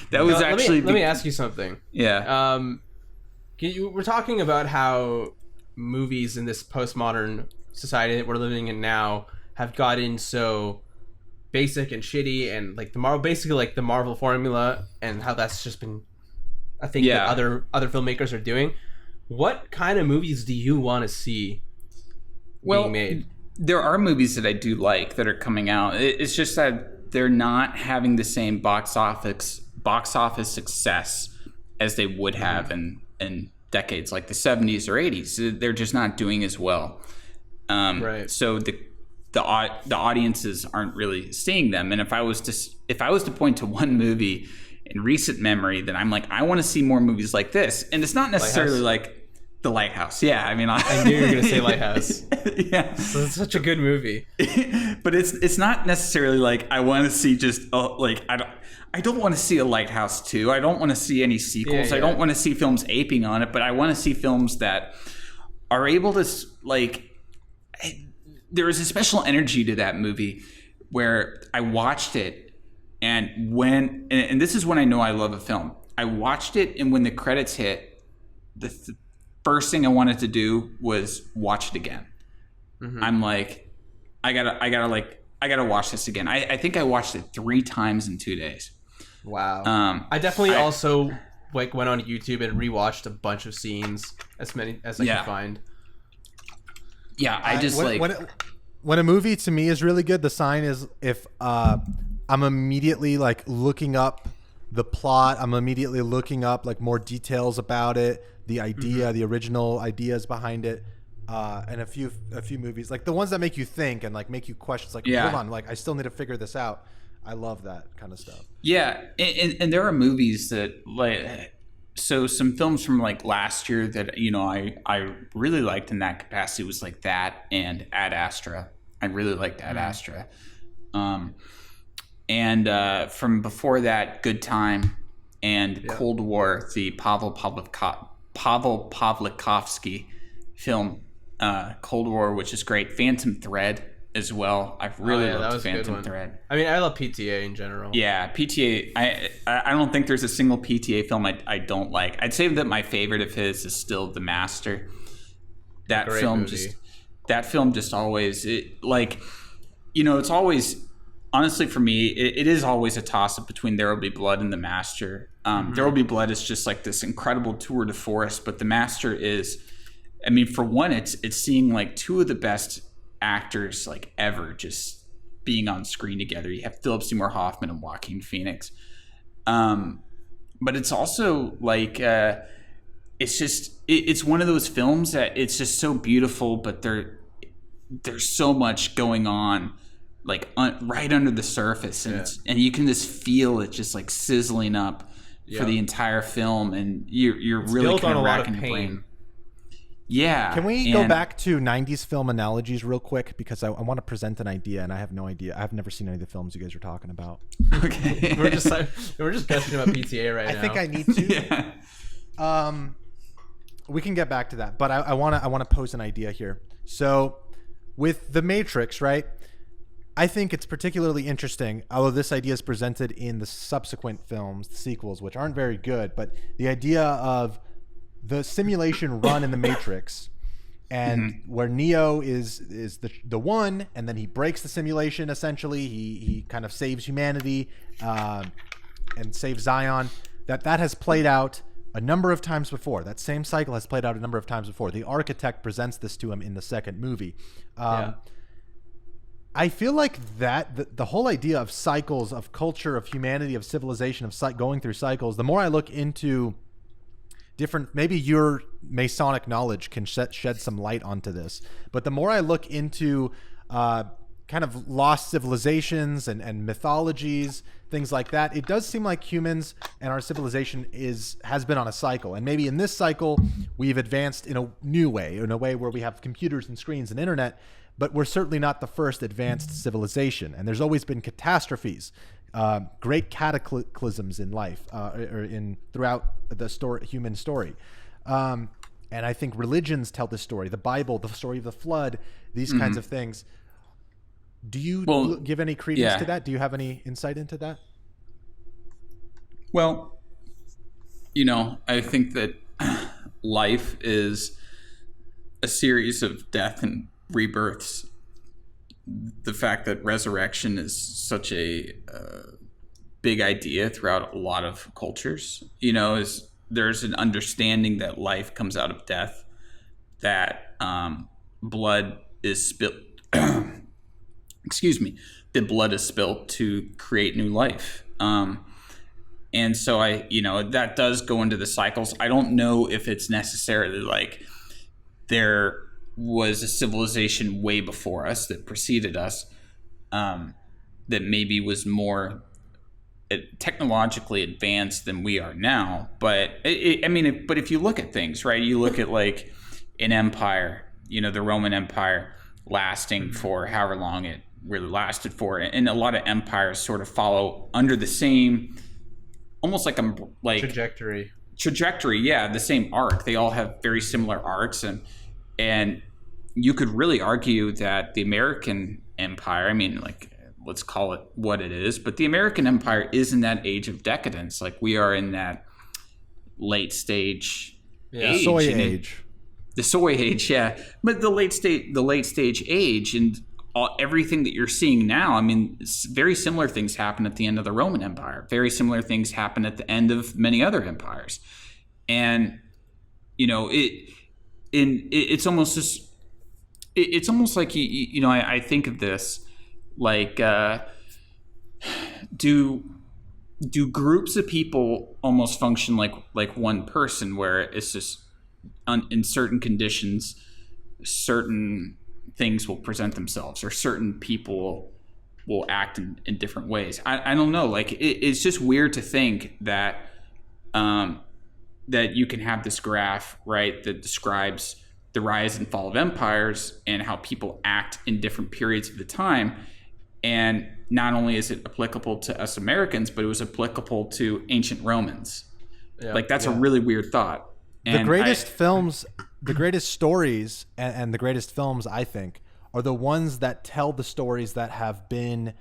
that was actually. Let me ask you something. Yeah. We're talking about how movies in this postmodern society that we're living in now have gotten so basic and shitty, and like basically like the Marvel formula, and how that's just been a thing that other filmmakers are doing. What kind of movies do you want to see being made? There are movies that I do like that are coming out. It's just that they're not having the same box office success as they would have in decades like the 70s or 80s. They're just not doing as well. Right. So the audiences aren't really seeing them. And if I was to point to one movie in recent memory that I'm like, I want to see more movies like this, and it's not necessarily like The Lighthouse. Yeah, I mean, I knew you were gonna say Lighthouse. Yeah, so it's such a good movie. But it's not necessarily like I want to see just I don't want to see a Lighthouse 2. I don't want to see any sequels. I don't want to see films aping on it, but I want to see films that are able to like. There is a special energy to that movie where I watched it, and and this is when I know I love a film. I watched it, and when the credits hit, the first thing I wanted to do was watch it again. Mm-hmm. I'm like, I gotta watch this again. I think I watched it 3 times in 2 days. Wow. I definitely also like went on YouTube and rewatched a bunch of scenes, as many as I could find. Yeah, I just when a movie to me is really good, the sign is if I'm immediately like looking up the plot. I'm immediately looking up like more details about it, the idea, the original ideas behind it, and a few movies, like the ones that make you think and like make you question. Like, hold on, like I still need to figure this out. I love that kind of stuff. Yeah, and there are movies that like, so some films from like last year that, you know, I really liked in that capacity was like that and Ad Astra. I really liked Ad Astra. And from before that, Good Time and Cold War, the Pavel Pavlikovsky film, Cold War, which is great. Phantom Thread as well. I really loved Phantom Thread. I mean, I love PTA in general. Yeah, PTA. I don't think there's a single PTA film I don't like. I'd say that my favorite of his is still The Master. That film just always, like, you know, it's always, honestly for me, it is always a toss up between There Will Be Blood and The Master. There Will Be Blood is just like this incredible tour de force, but The Master is, I mean, for one, it's seeing like two of the best actors like ever just being on screen together. You have Philip Seymour Hoffman and Joaquin Phoenix, but it's also like it's one of those films that it's just so beautiful, but there's so much going on like right under the surface, and and you can just feel it just like sizzling up for the entire film, and you're really kind of racking your brain. Yeah. Can we go back to 90s film analogies real quick? Because I want to present an idea, and I have no idea. I've never seen any of the films you guys are talking about. Okay. we're just gushing about PTA right now. I think I need to. We can get back to that, but I want to pose an idea here. So with The Matrix, right? I think it's particularly interesting, although this idea is presented in the subsequent films, the sequels, which aren't very good, but the idea of the simulation run in the Matrix, and where Neo is the one, and then he breaks the simulation. Essentially, he kind of saves humanity and saves Zion. That has played out a number of times before. That same cycle has played out a number of times before. The architect presents this to him in the second movie. I feel like that the whole idea of cycles, of culture, of humanity, of civilization, of going through cycles. The more I look into different, maybe your Masonic knowledge can shed some light onto this, but the more I look into kind of lost civilizations and mythologies, things like that, it does seem like humans and our civilization has been on a cycle. And maybe in this cycle, we've advanced in a new way, in a way where we have computers and screens and internet, but we're certainly not the first advanced civilization. And there's always been catastrophes, great cataclysms in life, or throughout the human story. And I think religions tell this story, the Bible, the story of the flood, these kinds of things. Do you give any credence to that? Do you have any insight into that? Well, you know, I think that life is a series of death and rebirths. The fact that resurrection is such a big idea throughout a lot of cultures, you know, there's an understanding that life comes out of death, that blood is spilled. Excuse me, that blood is spilt to create new life. And so that does go into the cycles. I don't know if it's necessarily like there was a civilization way before us that preceded us, that maybe was more technologically advanced than we are now. But but if you look at things, right, you look at like an empire, you know, the Roman Empire lasting for however long it really lasted for, and a lot of empires sort of follow under the same, almost like trajectory. Yeah, the same arc. They all have very similar arcs, and you could really argue that the American Empire, I mean, like, let's call it what it is, but the American Empire is in that age of decadence. Like, we are in that late stage age. Soy age. The soy age, yeah. But the late stage age, and everything that you're seeing now, I mean, very similar things happen at the end of the Roman Empire. Very similar things happen at the end of many other empires. And, you know, it's almost just, it's almost like, you know, I think of this like do groups of people almost function like one person, where it's just in certain conditions, certain things will present themselves, or certain people will act in different ways? I don't know. Like it's just weird to think that that you can have this graph, right, that describes the rise and fall of empires and how people act in different periods of the time. And not only is it applicable to us Americans, but it was applicable to ancient Romans. Yeah, like that's a really weird thought. The greatest films, the greatest stories, and the greatest films, I think, are the ones that tell the stories that have been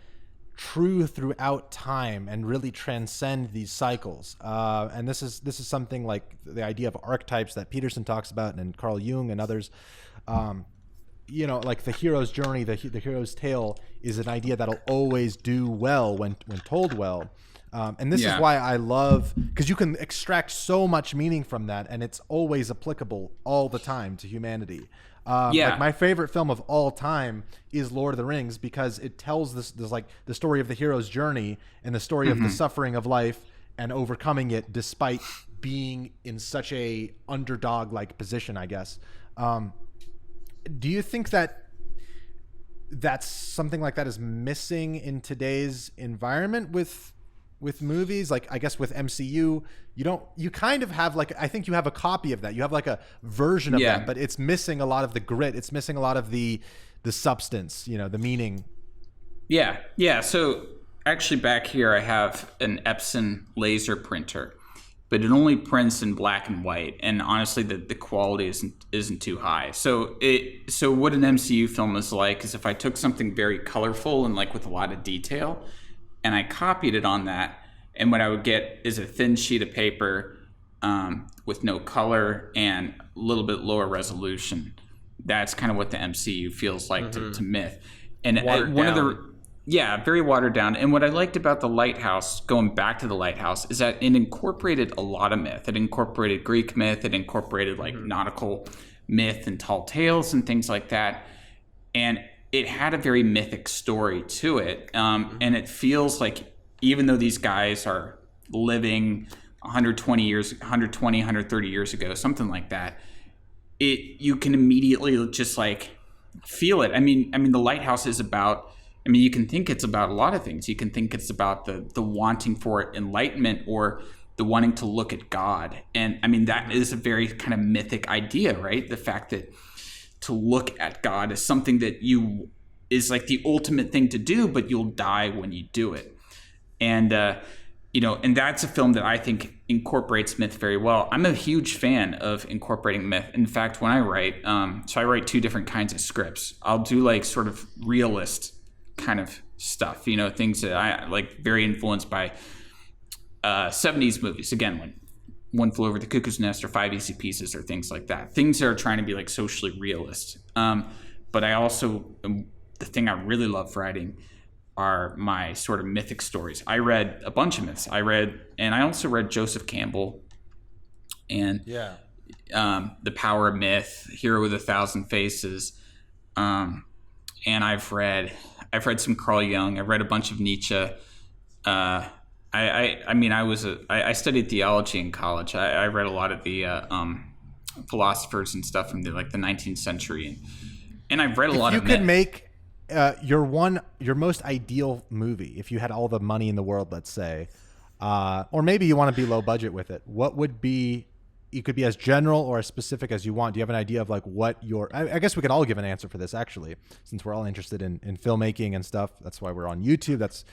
true throughout time and really transcend these cycles. And this is something like the idea of archetypes that Peterson talks about, and Carl Jung and others. Like the hero's journey, the hero's tale is an idea that'll always do well when told well. And this is why I love, because you can extract so much meaning from that, and it's always applicable all the time to humanity. Like my favorite film of all time is Lord of the Rings, because it tells this like the story of the hero's journey and the story of the suffering of life and overcoming it despite being in such a underdog like position, I guess. Do you think that that's something like that is missing in today's environment with movies? Like, I guess with MCU, you kind of have like, I think you have a copy of that. You have like a version of that, but it's missing a lot of the grit. It's missing a lot of the substance, the meaning. Yeah. Yeah. So actually back here, I have an Epson laser printer, but it only prints in black and white. And honestly, the quality isn't too high. So what an MCU film is like is if I took something very colorful and like with a lot of detail, and I copied it on that, and what I would get is a thin sheet of paper with no color and a little bit lower resolution. That's kind of what the MCU feels like to Myth. And very watered down. And what I liked about The Lighthouse, going back to The Lighthouse, is that it incorporated a lot of myth. It incorporated Greek myth. It incorporated like nautical myth and tall tales and things like that. And it had a very mythic story to it. And it feels like even though these guys are living 130 years ago, something like that, you can immediately just like feel it. I mean, The Lighthouse is about, you can think it's about a lot of things. You can think it's about the wanting for enlightenment or the wanting to look at God. And that is a very kind of mythic idea, right? The fact that to look at God is something that is like the ultimate thing to do, but you'll die when you do it. And, and that's a film that I think incorporates myth very well. I'm a huge fan of incorporating myth. In fact, when I write, so I write two different kinds of scripts. I'll do like sort of realist kind of stuff, things that I like, very influenced by 70s movies. Again, like One Flew Over the Cuckoo's Nest or Five Easy Pieces or things like that. Things that are trying to be like socially realist. But I also, the thing I really love writing are my sort of mythic stories. I read a bunch of myths. And I also read Joseph Campbell and The Power of Myth, Hero with a Thousand Faces. And I've read some Carl Jung. I've read a bunch of Nietzsche. I studied theology in college. I read a lot of the philosophers and stuff from the 19th century, and I've read a lot of. If you could make your most ideal movie, if you had all the money in the world, let's say, or maybe you want to be low budget with it, what would be? You could be as general or as specific as you want. Do you have an idea of like what I guess we can all give an answer for this, actually, since we're all interested in filmmaking and stuff. That's why we're on YouTube. That's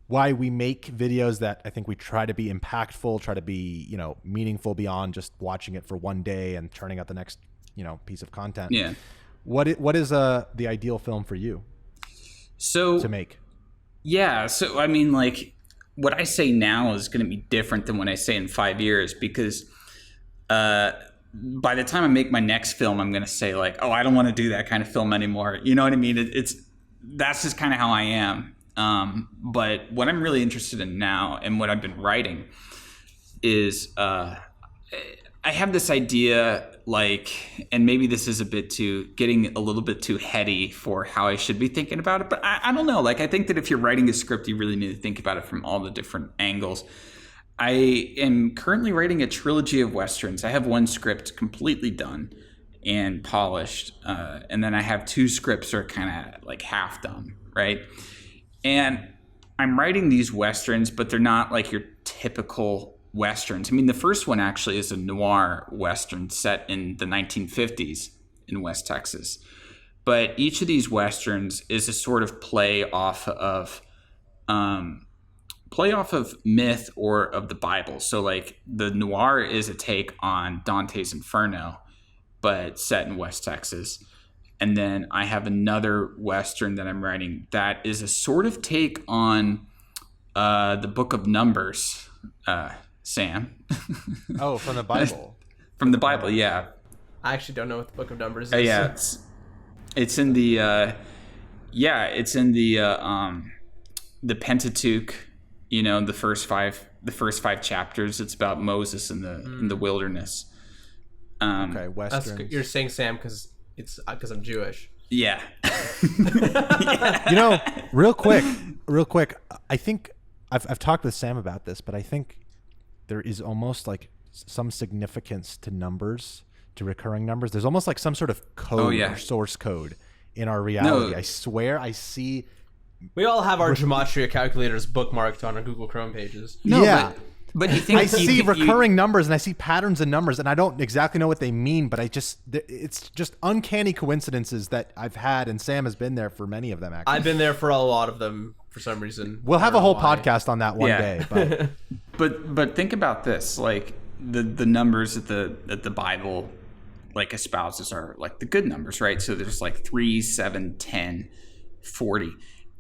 why we make videos that I think we try to be impactful, try to be, meaningful beyond just watching it for one day and turning out the next, piece of content. Yeah. What is the ideal film for you to make? Yeah. So, what I say now is going to be different than what I say in 5 years, because by the time I make my next film, I'm going to say like, oh, I don't want to do that kind of film anymore. You know what I mean? That's just kind of how I am. But what I'm really interested in now and what I've been writing is, I I have this idea, like, and maybe this is getting a little bit too heady for how I should be thinking about it, but I don't know. Like, I think that if you're writing a script, you really need to think about it from all the different angles. I am currently writing a trilogy of Westerns. I have one script completely done and polished, and then I have 2 scripts that are kind of like half done, right? And I'm writing these Westerns, but they're not like your typical Westerns. I mean, the first one actually is a noir Western set in the 1950s in West Texas. But each of these Westerns is a sort of play off of myth or of the Bible. So like the noir is a take on Dante's Inferno, but set in West Texas. And then I have another Western that I'm writing that is a sort of take on the Book of Numbers, Sam. Oh, from the Bible. From the Bible, yeah. I actually don't know what the Book of Numbers is. Yeah, it's in the the Pentateuch. You know, the first five chapters. It's about Moses in the wilderness. Okay, Western. You're saying Sam because I'm Jewish. Yeah. You know, real quick. I think I've talked with Sam about this, but I think there is almost like some significance to numbers, to recurring numbers. There's almost like some sort of code or source code in our reality. No. I swear I see. We all have our gematria calculators bookmarked on our Google Chrome pages. No, yeah. But you think I see recurring numbers and I see patterns in numbers and I don't exactly know what they mean, but it's just uncanny coincidences that I've had, and Sam has been there for many of them, actually. I've been there for a lot of them for some reason. We'll have a whole podcast on that one day. But but think about this, like the numbers that the Bible like espouses are like the good numbers, right? So there's like 3, 7, 10, 40.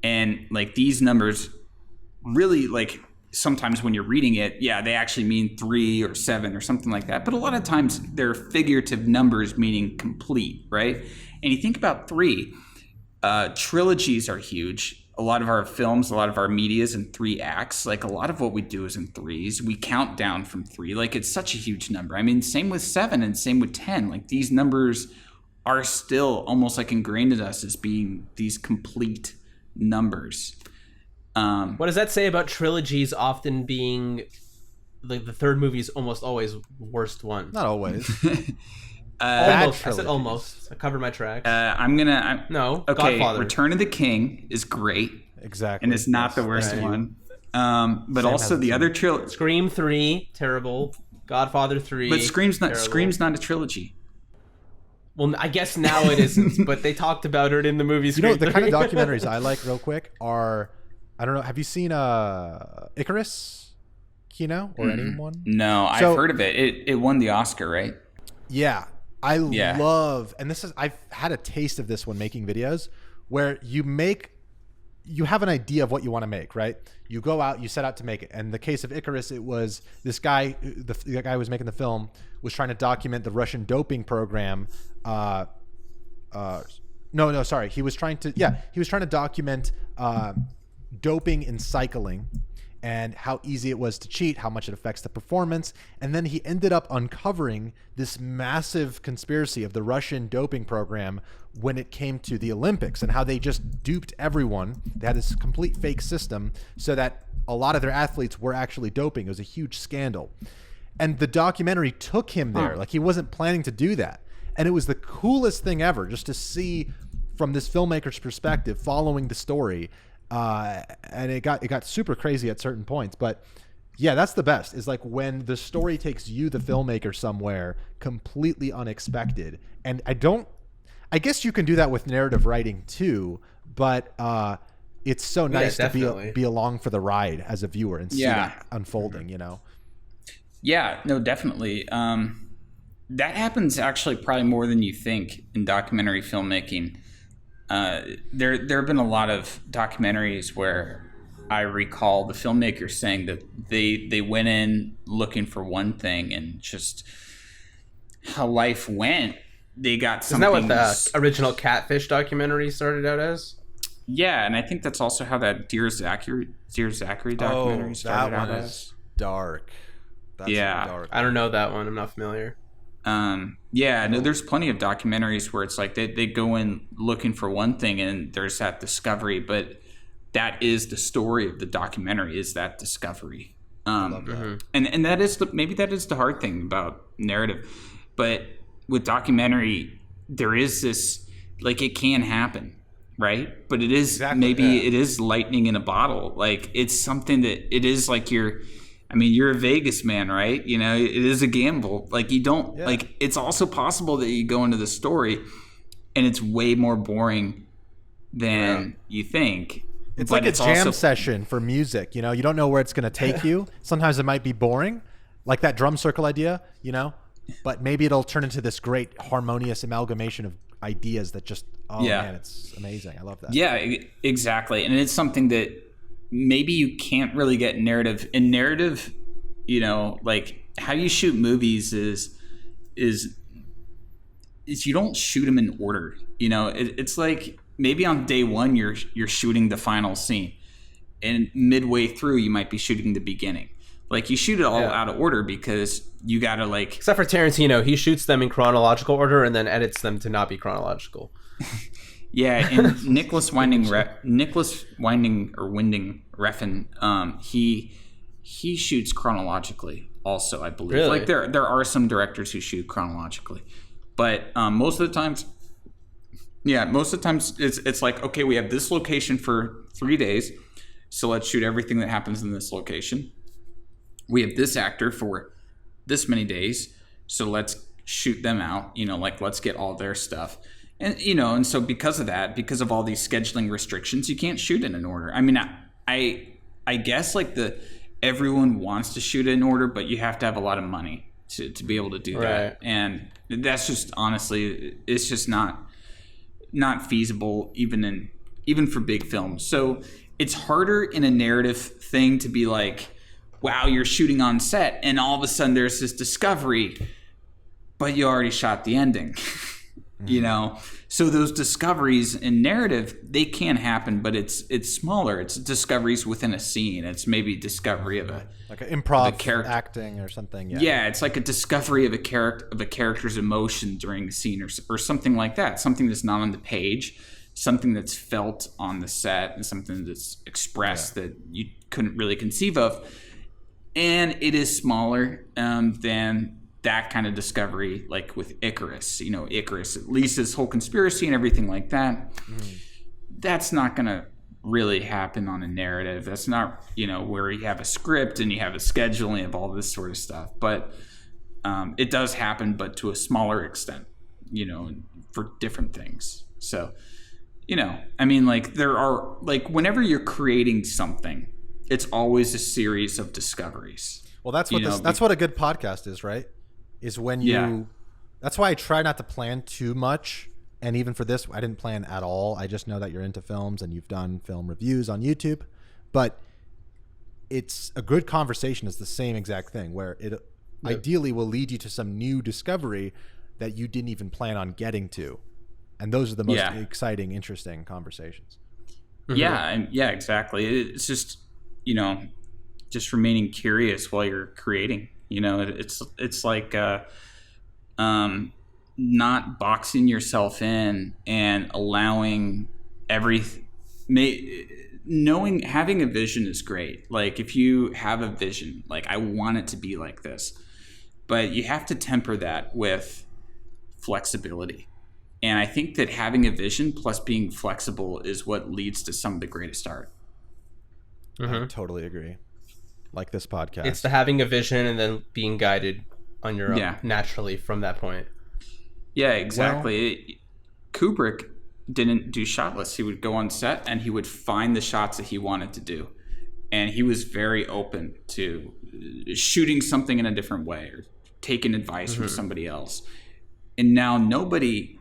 And like these numbers really, like, sometimes when you're reading it, yeah, they actually mean 3 or 7 or something like that. But a lot of times they're figurative numbers meaning complete, right? And you think about 3, trilogies are huge. A lot of our films, a lot of our media is in 3 acts. Like a lot of what we do is in 3s. We count down from 3. Like it's such a huge number. I mean, same with 7 and same with 10. Like these numbers are still almost like ingrained in us as being these complete numbers. What does that say about trilogies often being like the third movie is almost always the worst one? not always. Almost. I said almost. I covered my tracks. No. Okay, Godfather. Return of the King is great. Exactly. And it's not the worst one. But also the other trilogy. Scream 3, terrible. Godfather 3. But Scream's terrible. not a trilogy. Well, I guess now it isn't, but they talked about it in the movie Scream You know, the 3. kind of documentaries I like real quick are, I don't know, have you seen Icarus, Kino, or anyone? No, I've heard of it. It won the Oscar, right? Yeah. I love, and I've had a taste of this when making videos, where you have an idea of what you want to make, right? You go out, you set out to make it. And in the case of Icarus, it was this guy, the guy who was making the film, was trying to document the Russian doping program. Sorry. He was trying to document doping in cycling and how easy it was to cheat, how much it affects the performance. And then he ended up uncovering this massive conspiracy of the Russian doping program when it came to the Olympics, and how they just duped everyone. They had this complete fake system so that a lot of their athletes were actually doping. It was a huge scandal. And the documentary took him there. Like, he wasn't planning to do that. And it was the coolest thing ever, just to see from this filmmaker's perspective, following the story. And it got super crazy at certain points. But yeah, that's the best, is like when the story takes you, the filmmaker, somewhere completely unexpected. And I guess you can do that with narrative writing too, but it's so nice to be along for the ride as a viewer and see that unfolding, you know? Yeah, no, definitely. That happens actually probably more than you think in documentary filmmaking. There have been a lot of documentaries where I recall the filmmakers saying that they went in looking for one thing, and just how life went, they got something. Isn't that what the original Catfish documentary started out as? Yeah, and I think that's also how that Dear Zachary documentary started out as. Dark. That's Yeah. dark. I don't know that one. I'm not familiar. Yeah, no, there's plenty of documentaries where it's like they go in looking for one thing and there's that discovery, but that is the story of the documentary, is that discovery. Love that. And that is maybe that is the hard thing about narrative. But with documentary, there is this, like, it can happen, right? But it is it is lightning in a bottle. Like, it's something that it is like you're a Vegas man, right? You know, it is a gamble. Like, you don't like, it's also possible that you go into the story and it's way more boring than you think. It's like a jam session for music, you know? You don't know where it's going to take you. Sometimes it might be boring, like that drum circle idea, you know? But maybe it'll turn into this great harmonious amalgamation of ideas that just, man, it's amazing. I love that. Yeah, exactly. And it's something that maybe you can't really get narrative. In narrative, you know, like how you shoot movies is you don't shoot them in order. You know, it's like maybe on day one you're shooting the final scene, and midway through you might be shooting the beginning. Like, you shoot it all out of order because you gotta, like, except for Tarantino, he shoots them in chronological order and then edits them to not be chronological. Yeah, and Nicholas Winding Refn, he shoots chronologically also, I believe. Really? Like, there are some directors who shoot chronologically, but most of the times it's like, okay, we have this location for 3 days, so let's shoot everything that happens in this location. We have this actor for this many days, so let's shoot them out, you know, like, let's get all their stuff. And, you know, and so because of that, because of all these scheduling restrictions, you can't shoot in an order. I mean, I guess, like, everyone wants to shoot in order, but you have to have a lot of money to be able to do that. And that's just, honestly, it's just not feasible even for big films. So it's harder in a narrative thing to be like, wow, you're shooting on set and all of a sudden there's this discovery, but you already shot the ending. You know, so those discoveries in narrative, they can happen, but it's smaller. It's discoveries within a scene. It's maybe discovery of an improv acting or something. Yeah, it's like a discovery of a character's emotion during the scene, or something like that. Something that's not on the page, something that's felt on the set, and something that's expressed that you couldn't really conceive of. And it is smaller than that kind of discovery, like with Icarus. You know, Icarus, at least this whole conspiracy and everything like that, that's not going to really happen on a narrative. That's not, you know, where you have a script and you have a schedule and you have all this sort of stuff. But it does happen, but to a smaller extent, you know, for different things. So, you know, I mean, like, there are, like, whenever you're creating something, it's always a series of discoveries. Well, that's what that's what a good podcast is, right? Is when you that's why I try not to plan too much. And even for this, I didn't plan at all. I just know that you're into films and you've done film reviews on YouTube. But it's a good conversation is the same exact thing, where it ideally will lead you to some new discovery that you didn't even plan on getting to. And those are the most exciting, interesting conversations. Yeah, exactly. It's just, you know, just remaining curious while you're creating. You know, it's like not boxing yourself in and allowing everything. Having a vision is great. Like, if you have a vision, like, I want it to be like this, but you have to temper that with flexibility. And I think that having a vision plus being flexible is what leads to some of the greatest art. I totally agree. Like this podcast. It's the having a vision and then being guided on your own naturally from that point. Yeah, exactly. Kubrick didn't do shot lists. He would go on set and he would find the shots that he wanted to do. And he was very open to shooting something in a different way or taking advice from somebody else. And now nobody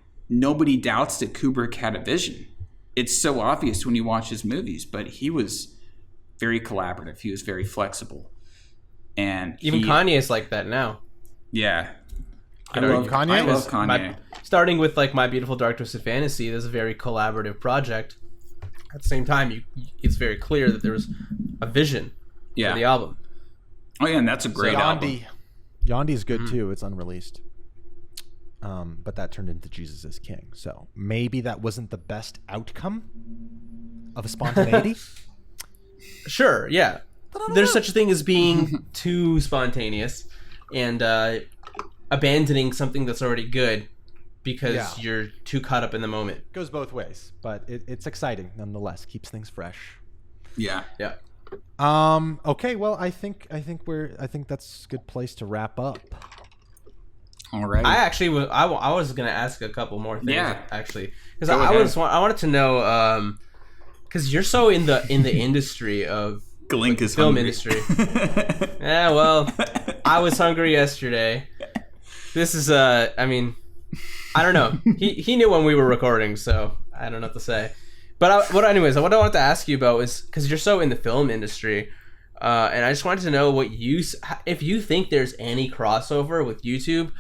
doubts that Kubrick had a vision. It's so obvious when you watch his movies, but he was very collaborative. He was very flexible. And even Kanye is like that now. Yeah. I love Kanye. Starting with, like, My Beautiful Dark Twisted Fantasy, there's a very collaborative project. At the same time, it's very clear that there was a vision for the album. Oh yeah, and that's a great album. Yandi is good too. It's unreleased. But that turned into Jesus is King. So maybe that wasn't the best outcome of a spontaneity. Sure, yeah. There's such a thing as being too spontaneous and abandoning something that's already good because you're too caught up in the moment. Goes both ways, but it's exciting nonetheless. Keeps things fresh. Yeah. Yeah. Okay, well, I think that's a good place to wrap up. All right. I actually I was going to ask a couple more things actually, cuz Go I ahead. wanted to know cuz you're so in the industry of Glink is film hungry. industry. Yeah, well, I was hungry yesterday. This is I mean, I don't know. He knew when we were recording, so I don't know what to say. But what I wanted to ask you about is because you're so in the film industry, and I just wanted to know if you think there's any crossover with YouTube,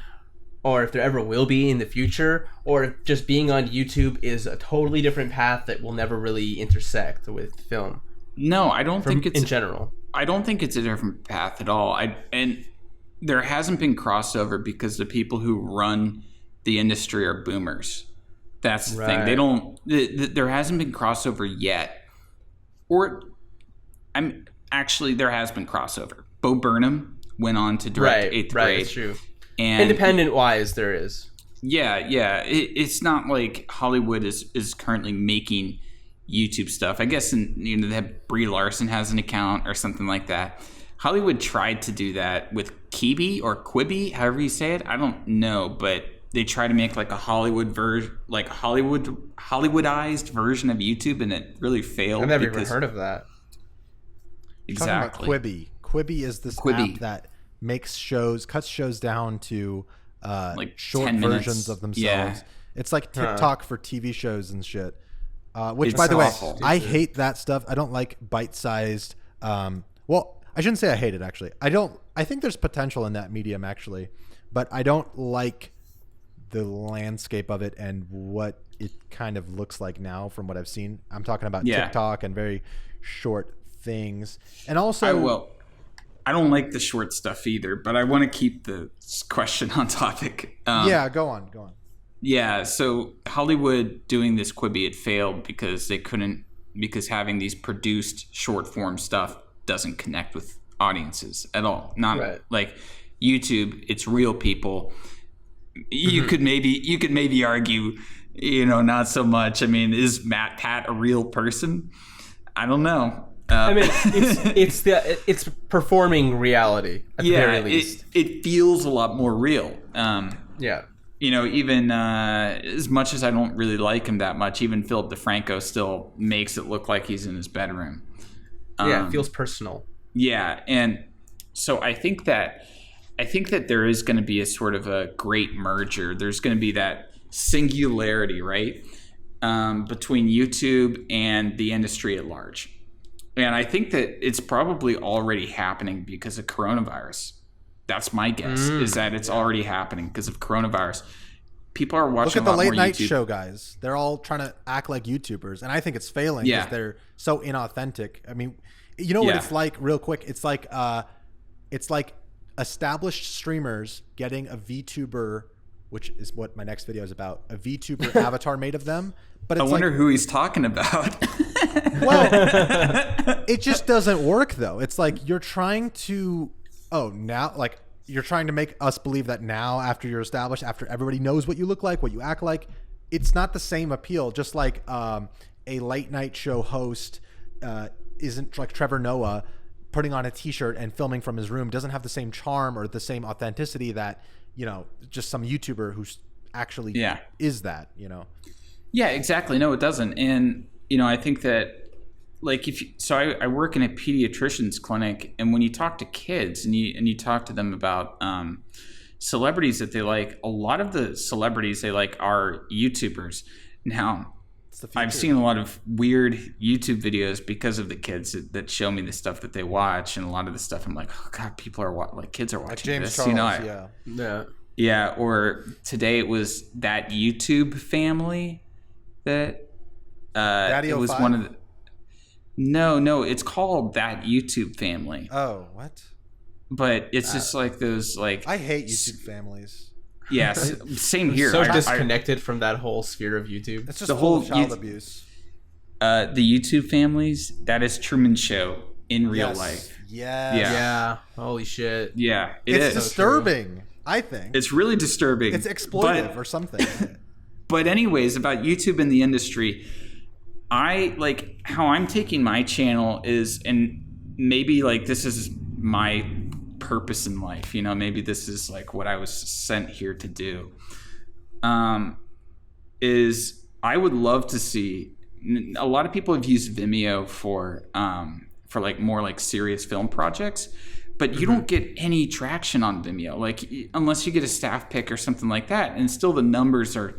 or if there ever will be in the future, or if just being on YouTube is a totally different path that will never really intersect with film. No, I don't think it's in general. I don't think it's a different path at all. And there hasn't been crossover because the people who run the industry are boomers. That's the thing. They don't. There hasn't been crossover yet. There has been crossover. Bo Burnham went on to direct Eighth Grade. Right, that's true. And independent-wise, there is. Yeah. It's not like Hollywood is currently making YouTube stuff. I guess they have Brie Larson has an account or something like that. Hollywood tried to do that with Quibi, however you say it. I don't know, but they try to make like a Hollywoodized version of YouTube, and it really failed. I've never even heard of that. Exactly. Talking about Quibi. Quibi is this app that cuts shows down to like short 10 minutes. versions of themselves. Yeah. It's like TikTok for TV shows and shit. Which, by the awful. way, I hate that stuff. I don't like bite-sized. Well, I shouldn't say I hate it. Actually, I think there's potential in that medium actually, but I don't like the landscape of it and what it kind of looks like now from what I've seen. I'm talking about TikTok and very short things, and also I don't like the short stuff either, but I want to keep the question on topic. Go on. Yeah, so Hollywood doing this Quibi, it failed because because having these produced short form stuff doesn't connect with audiences at all. Not like YouTube, it's real people. You could maybe argue, not so much. I mean, is Matt Pat a real person? I don't know. I mean, it's performing reality at the very least. It feels a lot more real. Even as much as I don't really like him that much, even Philip DeFranco still makes it look like he's in his bedroom. It feels personal. Yeah, and so I think that there is going to be a sort of a great merger. There's going to be that singularity, right, between YouTube and the industry at large. And I think that it's probably already happening because of coronavirus. That's my guess, is that it's already happening because of coronavirus. People are watching. Look at the late night show guys. They're all trying to act like YouTubers, and I think it's failing because they're so inauthentic. I mean, what it's like, real quick. It's like established streamers getting a VTuber, which is what my next video is about. A VTuber avatar made of them. But it's I wonder who he's talking about. Well, it just doesn't work though. It's like you're trying to. You're trying to make us believe that now, after you're established, after everybody knows what you look like, what you act like, it's not the same appeal. Just like a late night show host isn't like Trevor Noah putting on a t-shirt and filming from his room doesn't have the same charm or the same authenticity that, just some YouTuber who's actually is that, Yeah, exactly. No, it doesn't. And, I think that like I work in a pediatrician's clinic, and when you talk to kids and you talk to them about celebrities that they like, a lot of the celebrities they like are YouTubers. Now, I've seen a lot of weird YouTube videos because of the kids that show me the stuff that they watch, and a lot of the stuff I'm like, oh god, people are kids are watching like James this. Charles, Yeah. Or today it was that YouTube family that Daddy it was 05? one of the. No, it's called That YouTube Family. Oh, what? but it's just like those like I hate YouTube families. Yes, same here. So disconnected from that whole sphere of YouTube. It's just The full whole of child abuse. The YouTube families, that is Truman Show in real life. Yes. Yeah. Holy shit. Yeah, It's disturbing, I think. It's really disturbing. It's exploitive or something. But anyways, about YouTube and the industry, I like how I'm taking my channel is, and maybe like this is my purpose in life, you know, maybe this is like what I was sent here to do, is I would love to see, a lot of people have used Vimeo for like more like serious film projects, but you don't get any traction on Vimeo, like unless you get a staff pick or something like that, and still the numbers are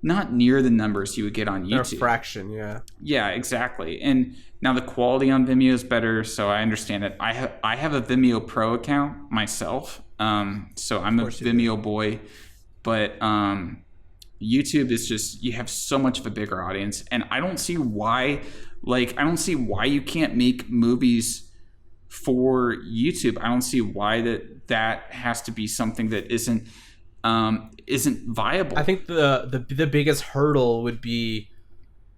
not near the numbers you would get on YouTube. They're a fraction, yeah. Yeah, exactly. And now the quality on Vimeo is better, so I understand it. I have a Vimeo Pro account myself, so I'm a Vimeo boy. But YouTube is just, you have so much of a bigger audience, and I don't see why you can't make movies for YouTube. I don't see why that has to be something that isn't viable. I think the biggest hurdle would be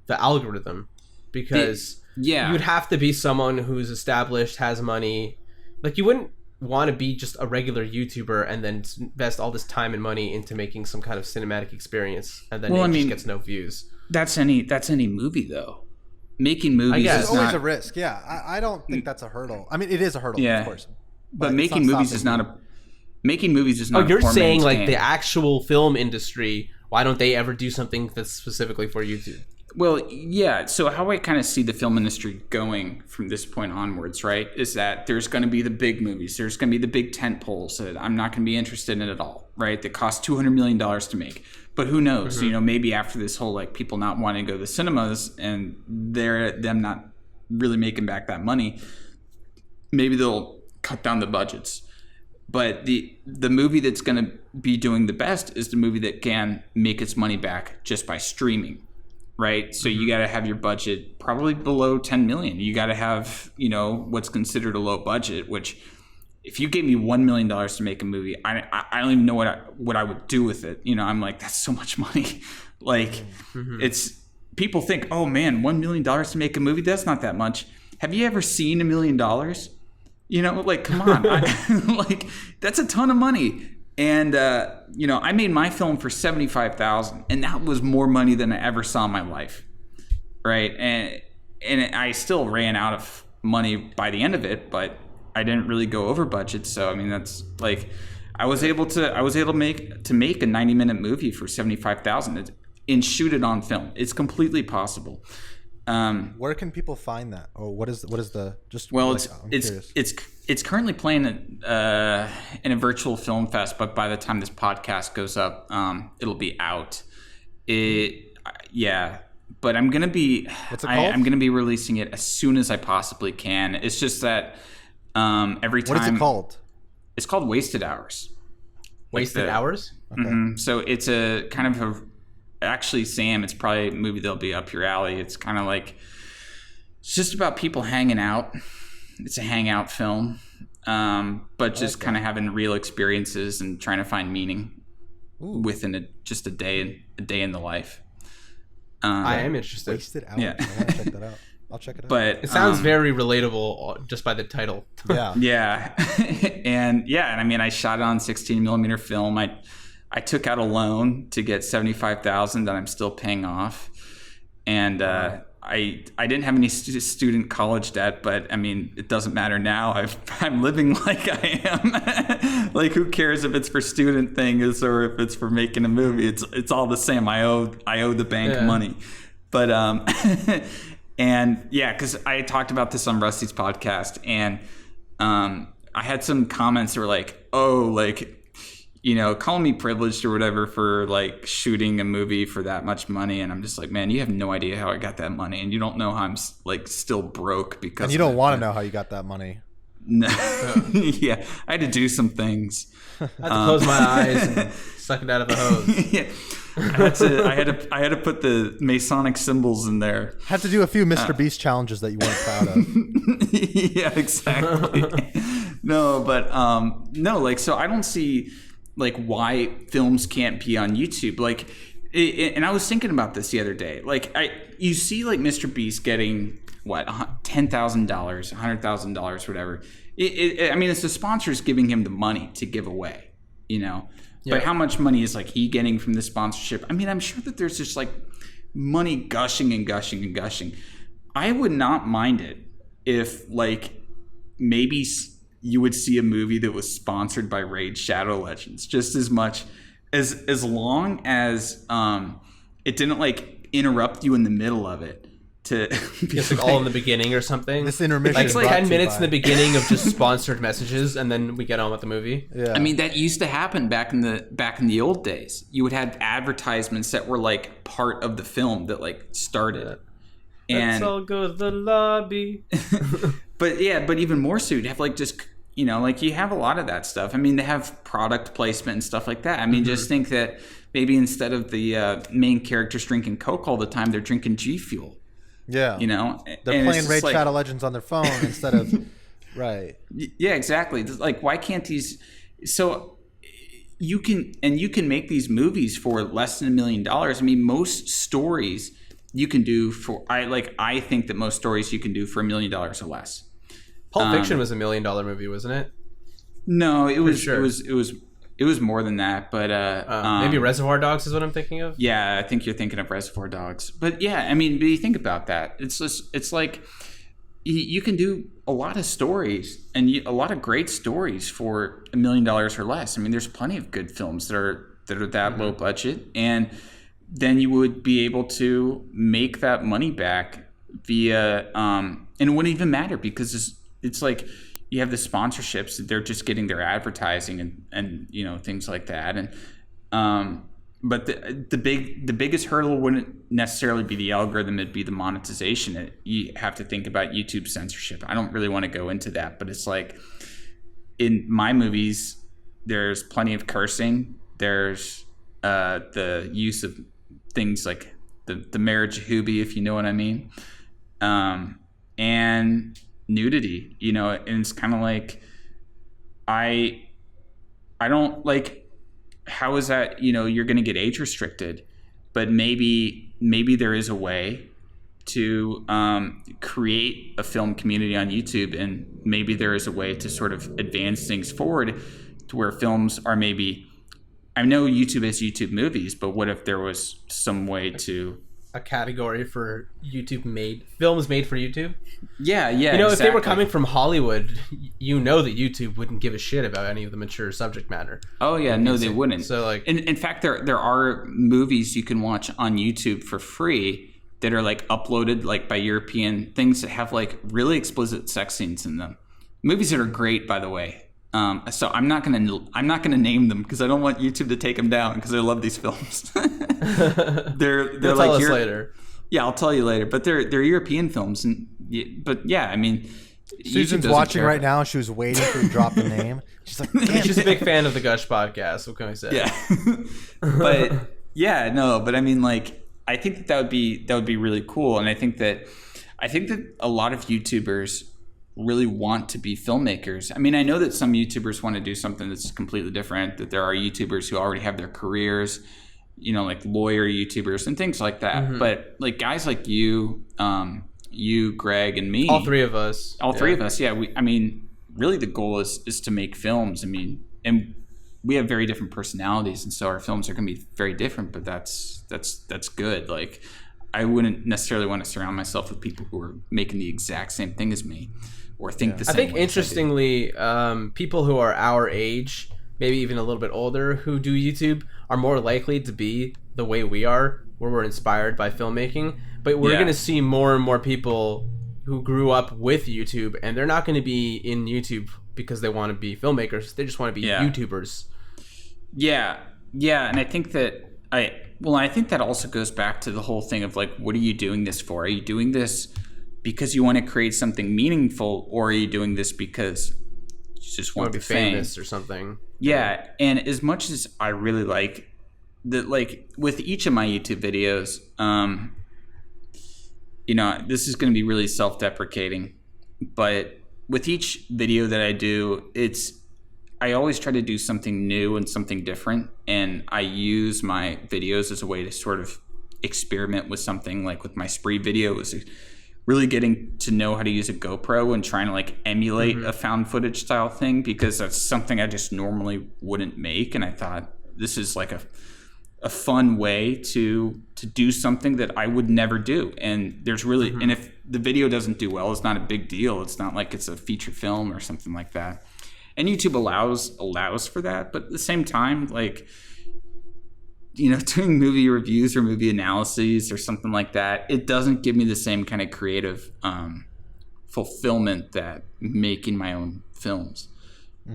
the algorithm, because you'd have to be someone who's established, has money. Like, you wouldn't want to be just a regular YouTuber and then invest all this time and money into making some kind of cinematic experience, and then just gets no views. That's any movie though. Making movies is always a risk. Yeah, I don't think that's a hurdle. I mean, it is a hurdle, of course. But making movies is not a Oh, you're saying like the actual film industry, why don't they ever do something that's specifically for YouTube? Well, yeah. So how I kind of see the film industry going from this point onwards, right, is that there's going to be the big movies. There's going to be the big tent poles that I'm not going to be interested in at all, right, that cost $200 million to make. But who knows? Mm-hmm. You know, maybe after this whole like people not wanting to go to the cinemas and them not really making back that money, maybe they'll cut down the budgets. But the movie that's going to be doing the best is the movie that can make its money back just by streaming, right? So you got to have your budget probably below $10 million. You got to have, you know, what's considered a low budget, which if you gave me $1 million to make a movie, I don't even know what I would do with it. You know, I'm like, that's so much money. Like, it's, people think, oh man, $1 million to make a movie, that's not that much. Have you ever seen $1 million? You know, like, come on. Like, that's a ton of money. And, you know, I made my film for $75,000, and that was more money than I ever saw in my life. Right. And I still ran out of money by the end of it, but I didn't really go over budget. So, I mean, that's like, I was able to make a 90-minute movie for $75,000 and shoot it on film. It's completely possible. Where can people find that, or what is the just? Well, like, it's currently playing in a virtual film fest, but by the time this podcast goes up, it'll be out. But I'm gonna be I'm gonna be releasing it as soon as I possibly can. It's just that every time. What is it called? It's called Wasted Hours. Wasted Hours. Okay. Mm-hmm. So it's a kind of a. Actually, Sam, it's probably a movie that'll be up your alley. It's kind of like, it's just about people hanging out. It's a hangout film, but just kind of having real experiences and trying to find meaning within just a day in the life. I am interested. Wasted Hours. Yeah. I want to check that out. I'll check it out. But it sounds very relatable just by the title. Yeah. And I mean, I shot it on 16mm film. I took out a loan to get $75,000 that I'm still paying off, and I didn't have any student college debt, but I mean, it doesn't matter now. I'm living like I am. Like, who cares if it's for student things or if it's for making a movie? It's all the same. I owe the bank money, but and because I talked about this on Rusty's podcast, and I had some comments that were like, oh, like, you know, call me privileged or whatever for like shooting a movie for that much money. And I'm just like, man, you have no idea how I got that money. And you don't know how I'm like still broke because. And you don't want to know how you got that money. No. Yeah. I had to do some things. I had to close my eyes and suck it out of a hose. Yeah. I had to put the Masonic symbols in there. Had to do a few Mr. Beast challenges that you weren't proud of. Yeah, exactly. No, but no, like, so I don't see like why films can't be on YouTube. Like, and I was thinking about this the other day. Like, you see like Mr. Beast getting what, $10,000, $100,000, whatever. I mean, it's the sponsors giving him the money to give away, you know. Yeah. But how much money is like he getting from the sponsorship? I mean, I'm sure that there's just like money gushing and gushing and gushing. I would not mind it if like maybe you would see a movie that was sponsored by Raid Shadow Legends just as much as long as it didn't like interrupt you in the middle of it to it's like all in the beginning or something. This intermission like 10 minutes in the beginning of just sponsored messages, and then we get on with the movie. Yeah. I mean, that used to happen back in the old days. You would have advertisements that were like part of the film that like started. And let's all go to the lobby. But even more so, you'd have like just, you know, like you have a lot of that stuff. I mean, they have product placement and stuff like that. I mean, just think that maybe instead of the main characters drinking Coke all the time, they're drinking G Fuel. Yeah. You know? They're playing Raid Shadow Legends on their phone instead of... Right. Yeah, exactly. Like, why can't these... So you can make these movies for less than $1 million. I mean, most stories you can do for... I think that most stories you can do for $1 million or less. Pulp Fiction was $1 million movie, wasn't it? No, it was sure. it was more than that, but maybe Reservoir Dogs is what I'm thinking of. Yeah, I think you're thinking of Reservoir Dogs. But yeah, I mean, but you think about that. It's like you can do a lot of stories and a lot of great stories for $1 million or less. I mean, there's plenty of good films that are that low budget, and then you would be able to make that money back via and it wouldn't even matter because it's like you have the sponsorships, they're just getting their advertising and you know, things like that. And but the biggest hurdle wouldn't necessarily be the algorithm, it'd be the monetization. You have to think about YouTube censorship. I don't really want to go into that, but it's like in my movies there's plenty of cursing, there's the use of things like the marriage hoobie, if you know what I mean, and nudity, you know. And it's kind of like I don't like, how is that, you know, you're going to get age restricted, but maybe there is a way to create a film community on YouTube, and maybe there is a way to sort of advance things forward to where films are maybe, I know YouTube is YouTube movies, but what if there was some way to a category for films made for YouTube? Yeah, you know, exactly. If they were coming from Hollywood, you know that YouTube wouldn't give a shit about any of the mature subject matter. Oh yeah, no, they wouldn't. So like, in fact, there are movies you can watch on YouTube for free that are like uploaded like by European things that have like really explicit sex scenes in them. Movies that are great, by the way. So I'm not gonna name them because I don't want YouTube to take them down because I love these films. they're You'll like tell us later. Yeah, I'll tell you later. But they're European films, but yeah, I mean, Susan's watching right now. She was waiting for you to drop the name. She's like, damn. She's a big fan of the Gush podcast. What can I say? Yeah, but yeah, no, but I mean, like, I think that would be really cool, and I think that a lot of YouTubers really want to be filmmakers. I mean, I know that some YouTubers want to do something that's completely different, that there are YouTubers who already have their careers, you know, like lawyer YouTubers and things like that. Mm-hmm. But like guys like you, Greg, and me, all three of us, yeah. I mean, really the goal is to make films. I mean, and we have very different personalities, and so our films are going to be very different, but that's good. Like, I wouldn't necessarily want to surround myself with people who are making the exact same thing as me or think the same way. I think interestingly, people who are our age, maybe even a little bit older, who do YouTube are more likely to be the way we are, where we're inspired by filmmaking. But we're going to see more and more people who grew up with YouTube, and they're not going to be in YouTube because they want to be filmmakers. They just want to be YouTubers. Yeah. And I think that I think that also goes back to the whole thing of like, what are you doing this for? Are you doing this because you want to create something meaningful, or are you doing this because you just want to be famous or something? Yeah. And as much as I really like that, like with each of my YouTube videos, you know, this is going to be really self-deprecating, but with each video that I do, I always try to do something new and something different, and I use my videos as a way to sort of experiment with something. Like with my Spree video, it was really getting to know how to use a GoPro and trying to like emulate a found footage style thing, because that's something I just normally wouldn't make, and I thought this is like a fun way to do something that I would never do. And there's really and if the video doesn't do well, it's not a big deal. It's not like it's a feature film or something like that. And YouTube allows for that, but at the same time, like, you know, doing movie reviews or movie analyses or something like that, it doesn't give me the same kind of creative fulfillment that making my own films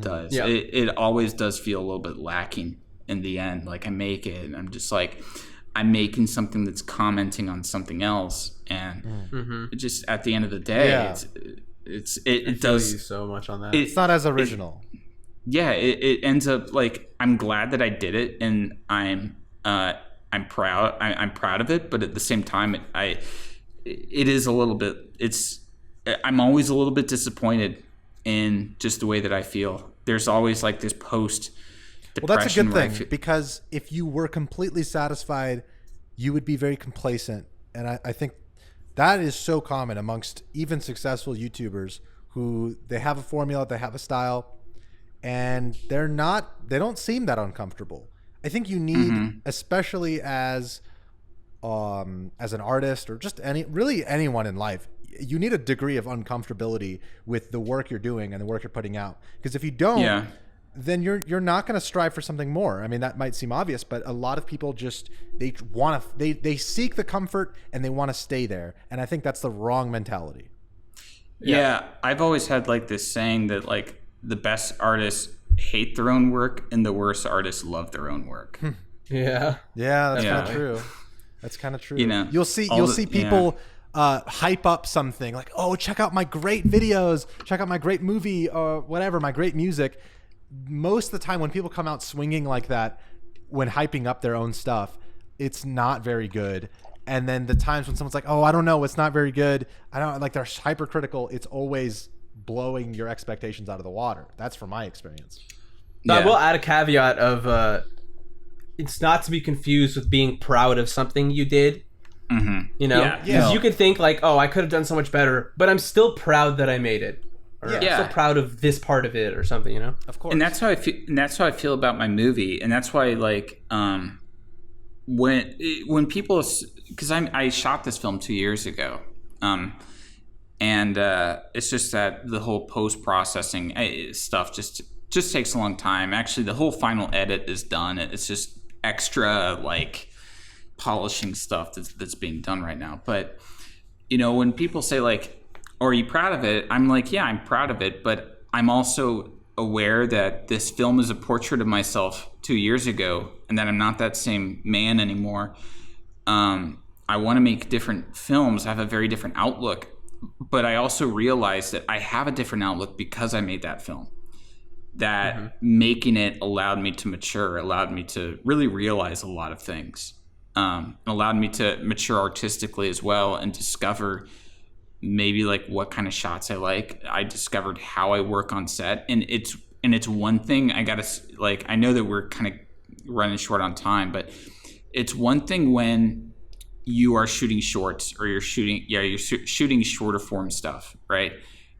does. Yeah. It always does feel a little bit lacking in the end. Like I make it and I'm just like, I'm making something that's commenting on something else, and it just at the end of the day, it does you so much on that. It's not as original. It ends up like, I'm glad that I did it, and I'm proud. I'm proud of it, but at the same time, it is a little bit. I'm always a little bit disappointed in just the way that I feel. There's always like this post depression. Well, that's a good thing, because if you were completely satisfied, you would be very complacent, and I think that is so common amongst even successful YouTubers who they have a formula, they have a style, and they don't seem that uncomfortable. I think you need, especially as an artist or just anyone in life, you need a degree of uncomfortability with the work you're doing and the work you're putting out. Because if you don't, then you're not going to strive for something more. I mean, that might seem obvious, but a lot of people just they seek the comfort and they want to stay there, and I think that's the wrong mentality. Yeah, I've always had like this saying that like the best artists hate their own work and the worst artists love their own work. Yeah, that's kind of true. That's kind of true. You know, you'll see people hype up something like, oh, check out my great videos, check out my great movie or whatever, my great music. Most of the time when people come out swinging like that, when hyping up their own stuff, it's not very good. And then the times when someone's like, oh, I don't know, it's not very good, I don't like, they're hypercritical, it's always blowing your expectations out of the water. That's from my experience. I will add a caveat of it's not to be confused with being proud of something you did. You know, because you could think like, oh, I could have done so much better, but I'm still proud that I made it. I'm so proud of this part of it or something, you know? Of course. And that's how I feel. And that's how I feel about my movie. And that's why, like, when people, because I shot this film 2 years ago, and it's just that the whole post processing stuff just takes a long time. Actually, the whole final edit is done. It's just extra like polishing stuff that's being done right now. But you know, when people say like, are you proud of it? I'm like, yeah, I'm proud of it, but I'm also aware that this film is a portrait of myself 2 years ago, and that I'm not that same man anymore. I want to make different films. I have a very different outlook, but I also realize that I have a different outlook because I made that film. That making it allowed me to mature, allowed me to really realize a lot of things, allowed me to mature artistically as well, and discover maybe like what kind of shots I like. I discovered how I work on set, and it's one thing I gotta like. I know that we're kind of running short on time, but it's one thing when you are shooting shorts or you're shooting shorter form stuff, right?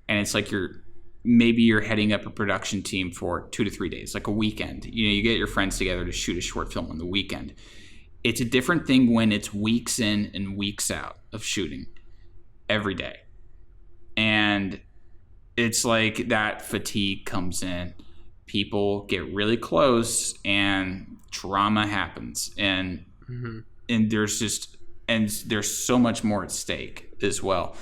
And it's like you're heading up a production team for 2 to 3 days, like a weekend. You know, you get your friends together to shoot a short film on the weekend. It's a different thing when it's weeks in and weeks out of shooting every day. And it's like that fatigue comes in. People get really close and drama happens. And there's so much more at stake as well.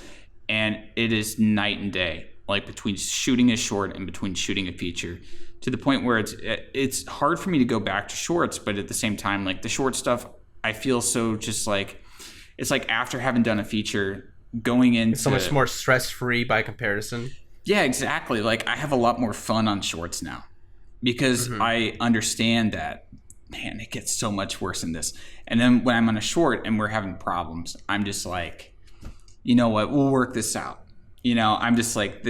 And it is night and day, like between shooting a short and between shooting a feature, to the point where it's hard for me to go back to shorts. But at the same time, like the short stuff, I feel so just like, it's like after having done a feature, going into it's so much more stress-free by comparison. Yeah, exactly. Like I have a lot more fun on shorts now because I understand that, man, it gets so much worse than this. And then when I'm on a short and we're having problems, I'm just like, you know what, we'll work this out. You know, I'm just like,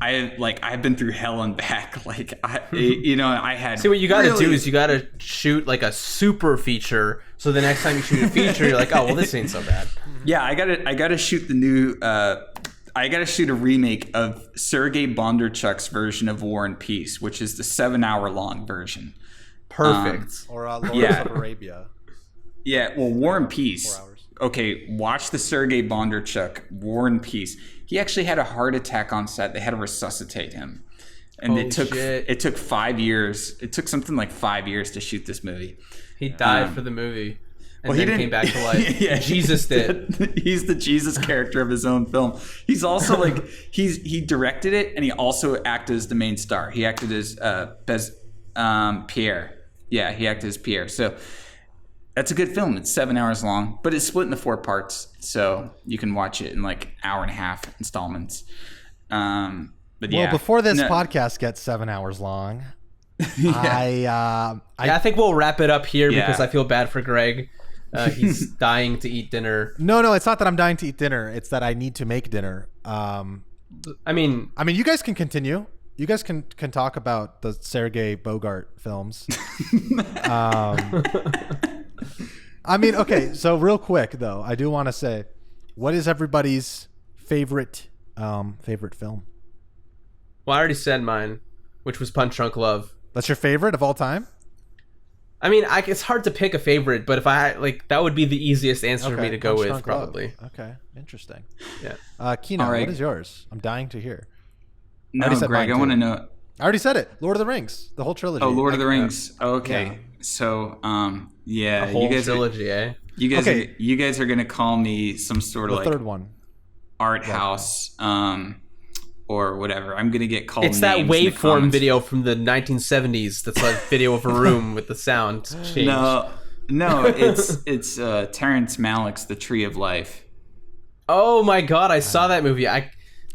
I've been through hell and back. Like I had. See, what you got to do is you got to shoot like a super feature. So the next time you shoot a feature, you're like, oh well, this ain't so bad. Yeah, I gotta shoot the new. I gotta shoot a remake of Sergei Bondarchuk's version of War and Peace, which is the 7-hour long version. Perfect. Or Lawrence of Arabia. Yeah, well, War and Peace. 4 hours. Okay, watch the Sergei Bondarchuk War and Peace. He actually had a heart attack on set. They had to resuscitate him, and it took 5 years. It took something like 5 years to shoot this movie. He died for the movie. And Well, then he came back to life. Yeah, Jesus did. He's the Jesus character of his own film. He's also like he directed it, and he also acted as the main star. He acted as Pierre. Yeah, he acted as Pierre. So that's a good film. It's 7 hours long, but it's split into 4 parts, so you can watch it in like hour and a half installments. But yeah. Well, before this podcast gets 7 hours long, I think we'll wrap it up here because I feel bad for Greg. He's dying to eat dinner. No, it's not that I'm dying to eat dinner. It's that I need to make dinner. I mean, you guys can continue. You guys can talk about the Sergei Bogart films. Okay. So real quick though, I do want to say, what is everybody's favorite film? Well, I already said mine, which was Punch Drunk Love. That's your favorite of all time? I mean, it's hard to pick a favorite, but if I that would be the easiest answer for me to go with, probably. Okay, interesting. Yeah. Kino, what is yours? I'm dying to hear. No, Greg, I want to know. I already said it. Lord of the Rings, the whole trilogy. Oh, Lord of the Rings. Okay. Yeah. So, the whole trilogy, eh? You guys are gonna call me some sort of the third one, art house, or whatever. I'm gonna get called. It's that waveform video from the 1970s. That's like video of a room with the sound change. No, it's Terrence Malick's The Tree of Life. Oh my god, I saw that movie.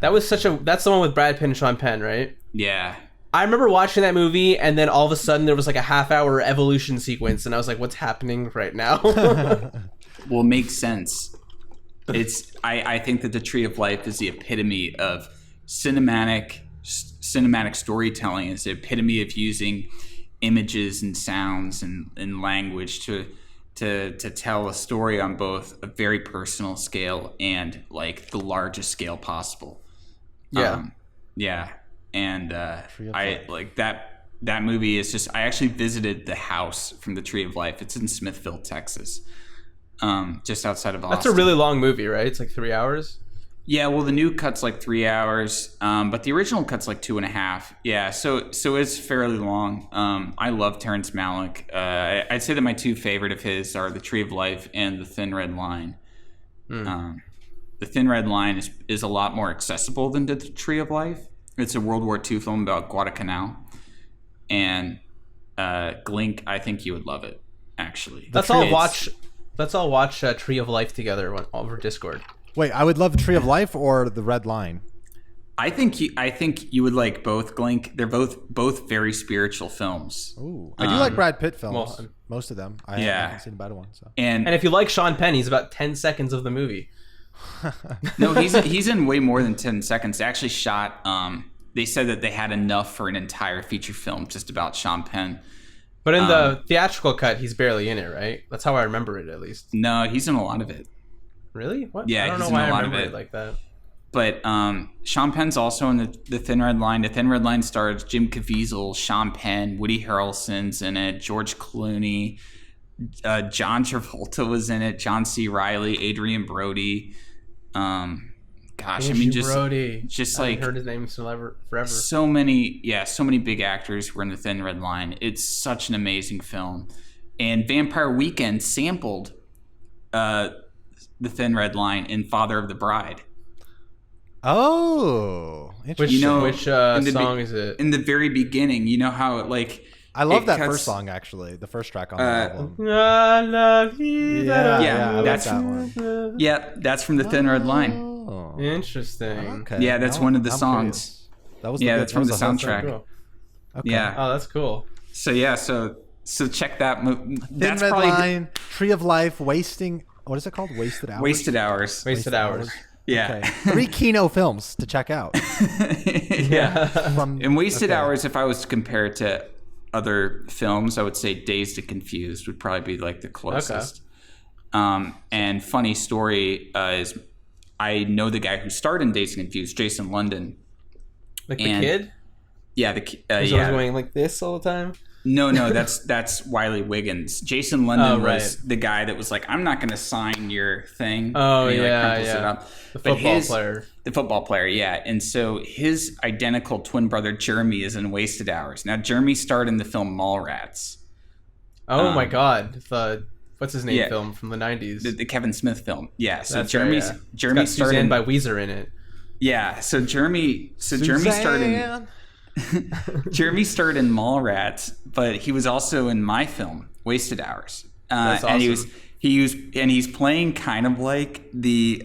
That's the one with Brad Pitt and Sean Penn, right? Yeah. I remember watching that movie, and then all of a sudden there was like a half-hour evolution sequence, and I was like, "What's happening right now?" Well, it makes sense. I think that The Tree of Life is the epitome of cinematic storytelling. It's the epitome of using images and sounds and language to tell a story on both a very personal scale and like the largest scale possible. Yeah. And I like that movie is just, I actually visited the house from The Tree of Life. It's in Smithville, Texas, just outside of Austin. That's a really long movie, right? It's like 3 hours. Yeah, well, the new cut's like 3 hours, but the original cut's like 2.5. Yeah, so it's fairly long. I love Terrence Malick. I'd say that my 2 favorite of his are The Tree of Life and The Thin Red Line. The Thin Red Line is a lot more accessible than The Tree of Life. It's a World War II film about Guadalcanal. And Glink, I think you would love it, actually. Let's all watch Tree of Life together over Discord. Wait, I would love Tree of Life or The Red Line. I think you would like both, Glink. They're both very spiritual films. Ooh, I do like Brad Pitt films. Most of them. I haven't seen a bad one. So. And if you like Sean Penn, he's about 10 seconds of the movie. No, he's in way more than 10 seconds. They actually shot. They said that they had enough for an entire feature film just about Sean Penn. But in the theatrical cut, he's barely in it, right? That's how I remember it, at least. No, he's in a lot of it. Really? What? Yeah, I don't know he's why in a lot I remember of it like that. But Sean Penn's also in the Thin Red Line. The Thin Red Line stars Jim Caviezel, Sean Penn, Woody Harrelson's in it, George Clooney, John Travolta was in it, John C. Reilly, Adrian Brody. Brody. Just I like haven't heard his name forever. So many big actors were in the Thin Red Line. It's such an amazing film, and Vampire Weekend sampled the Thin Red Line in Father of the Bride. Oh, interesting. Which song is it? In the very beginning, you know how I love that first song, actually. The first track on the album. That's that one. Yeah, that's from the Thin Red Line. Oh, interesting. Okay. Yeah, that's one of the songs. That was that's from the soundtrack. Cool. Okay. Yeah. Oh, that's cool. So yeah, so check that movie. Thin Red Line, Tree of Life, Wasting. What is it called? Wasted Hours. Wasted Hours. Wasted Hours. Yeah. Okay. 3 Kino films to check out. Yeah. And Wasted Hours, if I was to compare it to other films, I would say Dazed and Confused would probably be like the closest. And funny story is I know the guy who starred in Dazed and Confused, Jason London. Like the kid? Yeah, He's always going like this all the time? No, that's Wiley Wiggins. Jason London was the guy that was like, I'm not going to sign your thing. Oh, and he, yeah, crumples it up. The football player. The football player, yeah. And so his identical twin brother, Jeremy, is in Wasted Hours. Now, Jeremy starred in the film Mallrats. Oh, my God. What's his name film from the 90s? The Kevin Smith film. Yeah, so That's Jeremy started Suzanne by Weezer in it. Yeah, so Jeremy starred in Jeremy starred in Mallrats, but he was also in my film Wasted Hours. That's awesome. And he's playing kind of like the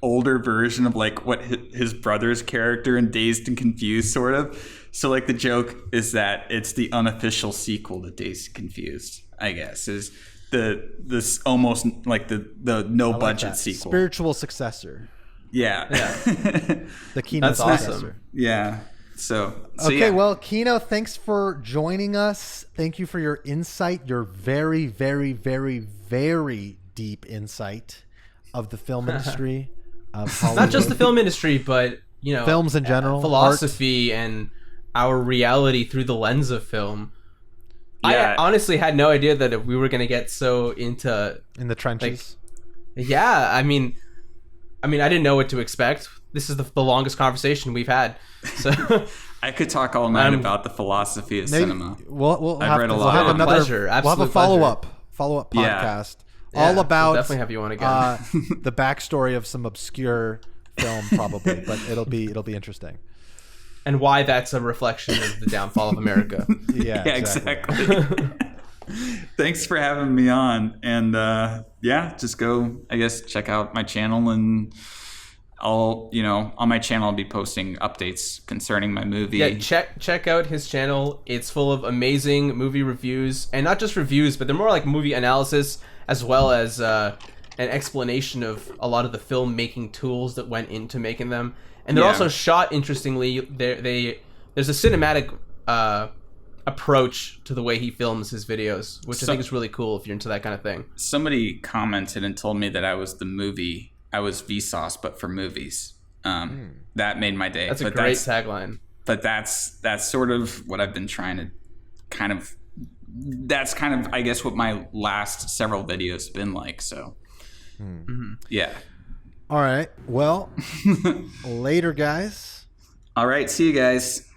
older version of like what his brother's character in Dazed and Confused, sort of. So like the joke is that it's the unofficial sequel to Dazed and Confused, I guess, is this almost like the no budget sequel, spiritual successor. Yeah. The Kino successor. Awesome. Yeah. So okay, yeah. well, Kino, thanks for joining us. Thank you for your insight, your very, very, very, very deep insight of the film industry, of Hollywood. Not just the film industry, but films in general, philosophy, and our reality through the lens of film. Yeah. I honestly had no idea that if we were going to get so in the trenches. Yeah, I mean, I didn't know what to expect. This is the longest conversation we've had. So I could talk all night about the philosophy of cinema. We'll I've read a lot. We'll have another. Pleasure. We'll have a follow-up podcast all about we'll definitely have you on again. the backstory of some obscure film, probably, but it'll be interesting. And why that's a reflection of the downfall of America. Yeah, exactly. Thanks for having me on, and just go, I guess, check out my channel, and I'll, on my channel I'll be posting updates concerning my movie. Yeah, check out his channel. It's full of amazing movie reviews, and not just reviews, but they're more like movie analysis, as well as an explanation of a lot of the filmmaking tools that went into making them. And they're also shot interestingly. There's a cinematic approach to the way he films his videos, which I think is really cool if you're into that kind of thing. Somebody commented and told me that I was Vsauce, but for movies. That made my day. That's a great tagline. But that's sort of what I've been trying to that's kind of, I guess, what my last several videos have been like. So, yeah. All right. Well, later, guys. All right. See you guys.